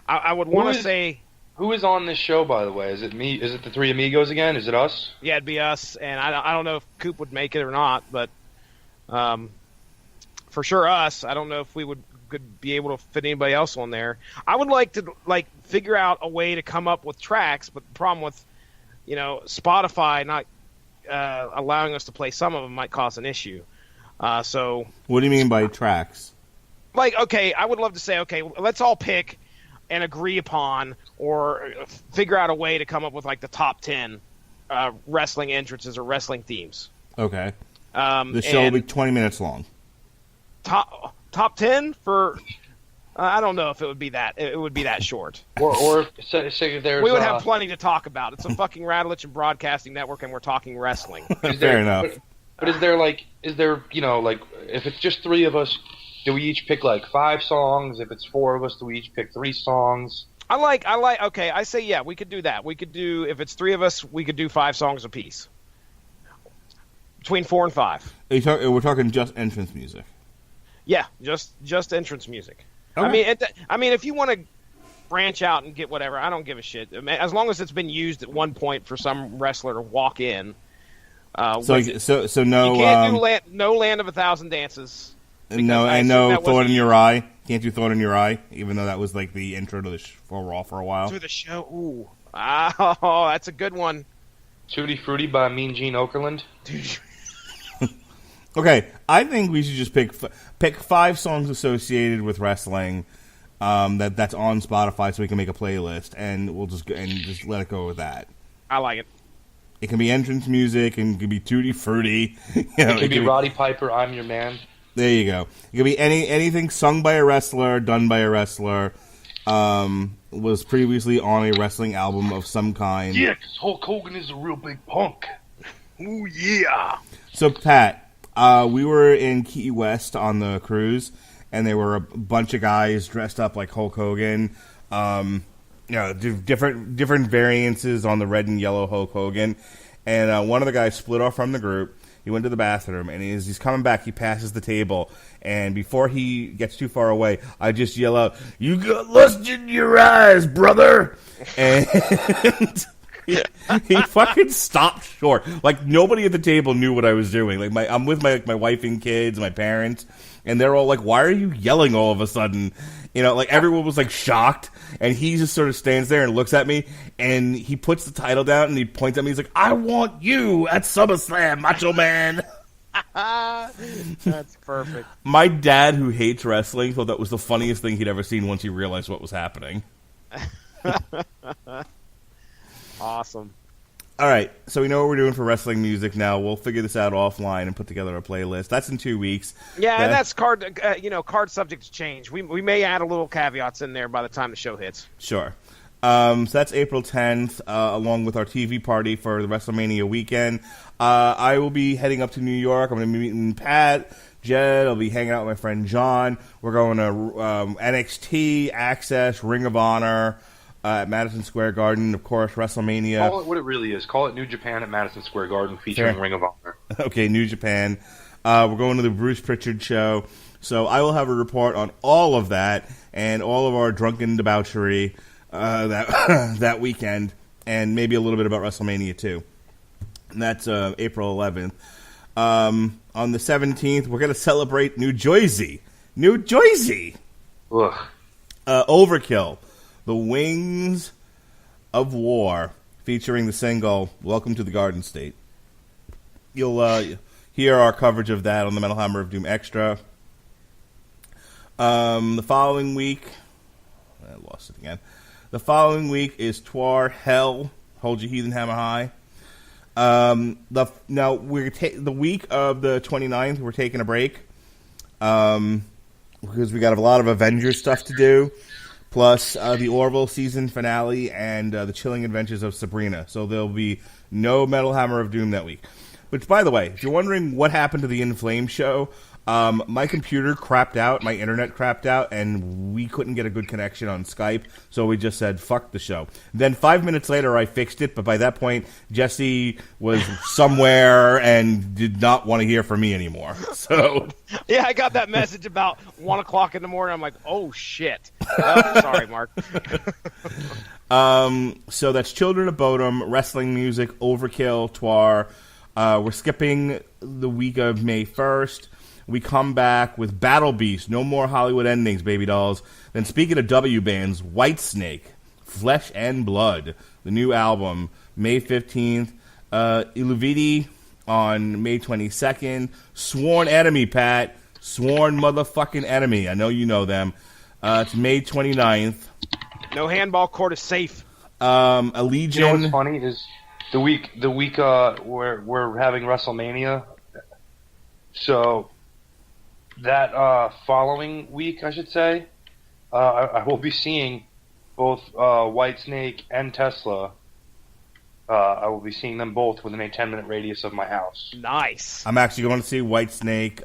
I would want to say. Who is on this show, by the way? Is it me? Is it the Three Amigos again? Is it us? Yeah, it'd be us. And I don't know if Coop would make it or not, but. For sure, us. I don't know if we could be able to fit anybody else on there. I would like to figure out a way to come up with tracks, but the problem with Spotify not allowing us to play some of them might cause an issue. So what do you mean by tracks? Like, okay, I would love to say, okay, let's all pick and agree upon, or figure out a way to come up with like the top 10 wrestling entrances or wrestling themes. Okay. The show will be 20 minutes long. Top 10 for I don't know if it would be that short. Or say there's we would have plenty to talk about. It's a fucking Radulich and Broadcasting Network, and we're talking wrestling. Fair enough. But is there if it's just three of us, do we each pick like 5 songs? If it's 4 of us, do we each pick 3 songs? Okay, I say yeah, we could do that. We could do, if it's 3 of us, we could do 5 songs apiece. Between 4 and 5. We're talking just entrance music. Yeah, just entrance music. Okay. I mean, if you want to branch out and get whatever, I don't give a shit. As long as it's been used at one point for some wrestler to walk in. So no. You can't do no Land of 1,000 Dances. No Thought in Your Eye. Can't do Thought in Your Eye, even though that was like the intro to the for Raw for a while. To the show. Ooh. Oh, that's a good one. Tutti Frutti by Mean Gene Okerlund. Okay, I think we should just pick 5 songs associated with wrestling that's on Spotify, so we can make a playlist, and we'll just let it go with that. I like it. It can be entrance music, and it can be Tutti Frutti. It can be Roddy Piper, I'm Your Man. There you go. It can be anything sung by a wrestler, done by a wrestler, was previously on a wrestling album of some kind. Yeah, because Hulk Hogan is a real big punk. Ooh, yeah. So, Pat, we were in Key West on the cruise, and there were a bunch of guys dressed up like Hulk Hogan. Different variances on the red and yellow Hulk Hogan. And one of the guys split off from the group. He went to the bathroom, and as he's coming back, he passes the table. And before he gets too far away, I just yell out, "You got lust in your eyes, brother!" And he fucking stopped short. Like, nobody at the table knew what I was doing. Like, I'm with my wife and kids, my parents, and they're all like, "Why are you yelling all of a sudden?" Like, everyone was like shocked, and he just sort of stands there and looks at me, and he puts the title down, and he points at me. He's like, "I want you at SummerSlam, Macho Man." That's perfect. My dad, who hates wrestling, thought that was the funniest thing he'd ever seen once he realized what was happening. Awesome. All right, so we know what we're doing for wrestling music now. We'll figure this out offline and put together a playlist. That's in 2 weeks. Yeah, and that's card subject to change. We may add a little caveats in there by the time the show hits. Sure. So that's April 10th, along with our TV party for the WrestleMania weekend. I will be heading up to New York. I'm going to be meeting Pat, Jed. I'll be hanging out with my friend John. We're going to NXT, Access, Ring of Honor, at Madison Square Garden, of course, WrestleMania. Call it what it really is. Call it New Japan at Madison Square Garden featuring Ring of Honor. Okay, New Japan. We're going to the Bruce Pritchard show. So I will have a report on all of that and all of our drunken debauchery that weekend, and maybe a little bit about WrestleMania too. And that's April 11th. On the 17th, we're going to celebrate New Jersey. New Jersey! Ugh. Overkill. The Wings of War, featuring the single "Welcome to the Garden State." You'll hear our coverage of that on the Metal Hammer of Doom Extra. The following week, I lost it again. The following week is Twar Hell. Hold your heathen hammer high. Now the week of the 29th, we're taking a break because we got a lot of Avengers stuff to do. Plus the Orville season finale and the Chilling Adventures of Sabrina. So there'll be no Metal Hammer of Doom that week. Which, by the way, if you're wondering what happened to the In Flames show, my computer crapped out, my internet crapped out, and we couldn't get a good connection on Skype, so we just said, fuck the show. Then 5 minutes later, I fixed it, but by that point, Jesse was somewhere and did not want to hear from me anymore. So, yeah, I got that message about 1 o'clock in the morning. I'm like, oh, shit. Oh, sorry, Mark. So that's Children of Bodom, wrestling music, Overkill, Twar. We're skipping the week of May 1st. We come back with Battle Beast, No More Hollywood Endings, baby dolls. Then speaking of W bands, Whitesnake, Flesh and Blood, the new album, May 15th. Illuviti on May 22nd. Sworn Enemy, Pat. Sworn motherfucking Enemy. I know you know them. It's May 29th. No handball court is safe. Allegiant. You know what's funny is the week we're having WrestleMania. So that following week, I should say, I will be seeing both Whitesnake and Tesla. I will be seeing them both within a 10-minute radius of my house. Nice. I'm actually going to see Whitesnake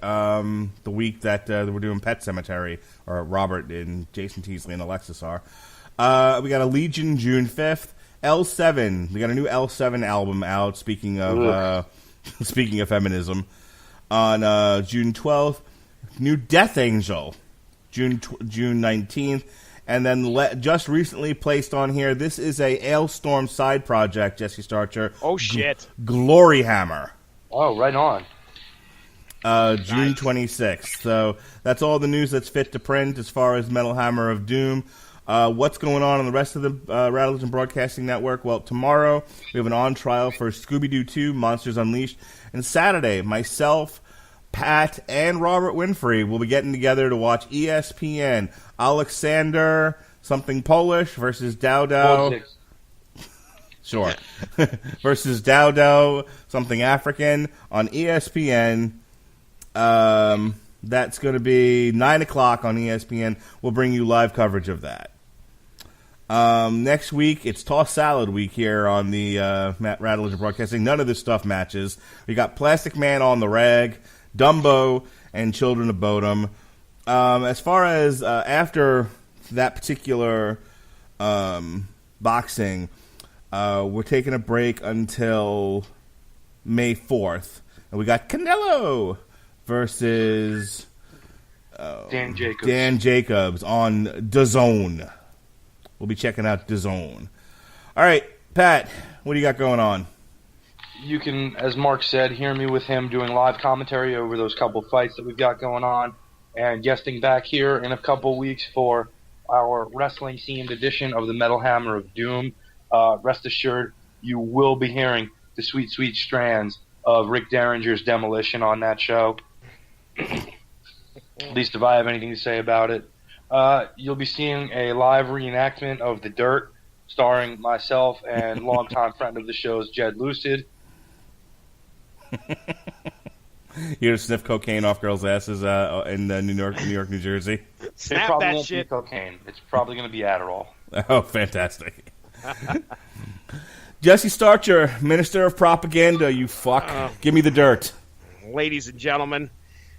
the week that we're doing Pet Cemetery, or Robert and Jason Teasley and Alexis are. We got a Legion June 5th. L7. We got a new L7 album out. Speaking of feminism, on June 12th, new Death Angel, June 19th, and then just recently placed on here. This is a Ailstorm side project, Jesse Starcher. Oh shit! Glory Hammer. Oh, right on. June 26th. So that's all the news that's fit to print as far as Metal Hammer of Doom. What's going on the rest of the Radulich and Broadcasting Network? Well, tomorrow we have an on-trial for Scooby-Doo 2, Monsters Unleashed. And Saturday, myself, Pat, and Robert Winfrey will be getting together to watch ESPN. Alexander, something Polish, versus Dowdow. Sure. Versus Dowdow, something African, on ESPN. That's going to be 9 o'clock on ESPN. We'll bring you live coverage of that. Next week, it's Toss Salad Week here on the Radulich and Broadcasting. None of this stuff matches. We got Plastic Man on the Rag, Dumbo, and Children of Bodom. As far as after that particular boxing, we're taking a break until May 4th. And we got Canelo versus Dan Jacobs on DAZN. We'll be checking out DAZN. All right, Pat, what do you got going on? You can, as Mark said, hear me with him doing live commentary over those couple fights that we've got going on, and guesting back here in a couple weeks for our wrestling-themed edition of the Metal Hammer of Doom. Rest assured, you will be hearing the sweet, sweet strands of Rick Derringer's demolition on that show. At least if I have anything to say about it. You'll be seeing a live reenactment of The Dirt starring myself and longtime friend of the show's Jed Lucid. You to sniff cocaine off girls' asses in New York, New Jersey? Snap it probably that won't shit. be cocaine. It's probably going to be Adderall. Oh, fantastic. Jesse Starcher, Minister of Propaganda, you fuck. Give me the dirt. Ladies and gentlemen,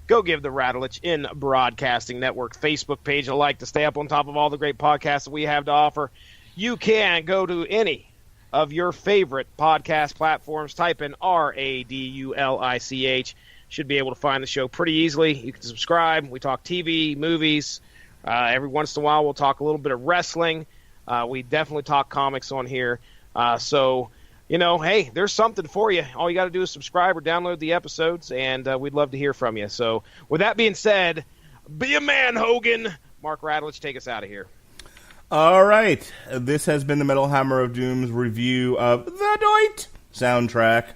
go give the Radulich in Broadcasting Network Facebook page a like to stay up on top of all the great podcasts that we have to offer. You can go to any of your favorite podcast platforms. Type in Radulich. Should be able to find the show pretty easily. You can subscribe. We talk TV, movies. Every once in a while, we'll talk a little bit of wrestling. We definitely talk comics on here. So, hey, there's something for you. All you got to do is subscribe or download the episodes, and we'd love to hear from you. So, with that being said, be a man, Hogan. Mark Radulich, take us out of here. All right. This has been the Metal Hammer of Doom's review of the Doit soundtrack.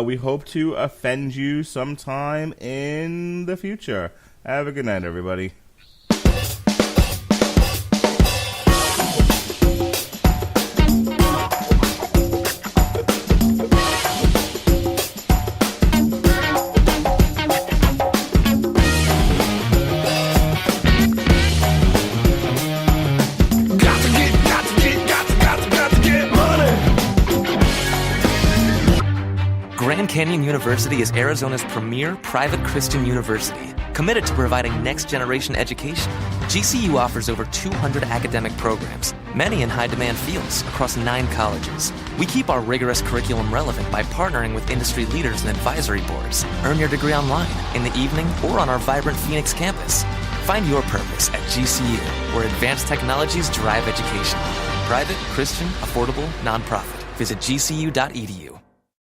We hope to offend you sometime in the future. Have a good night, everybody. Grand Canyon University is Arizona's premier private Christian university, committed to providing next-generation education. GCU offers over 200 academic programs, many in high-demand fields, across 9 colleges. We keep our rigorous curriculum relevant by partnering with industry leaders and advisory boards. Earn your degree online, in the evening, or on our vibrant Phoenix campus. Find your purpose at GCU, where advanced technologies drive education. Private, Christian, affordable, nonprofit. Visit gcu.edu.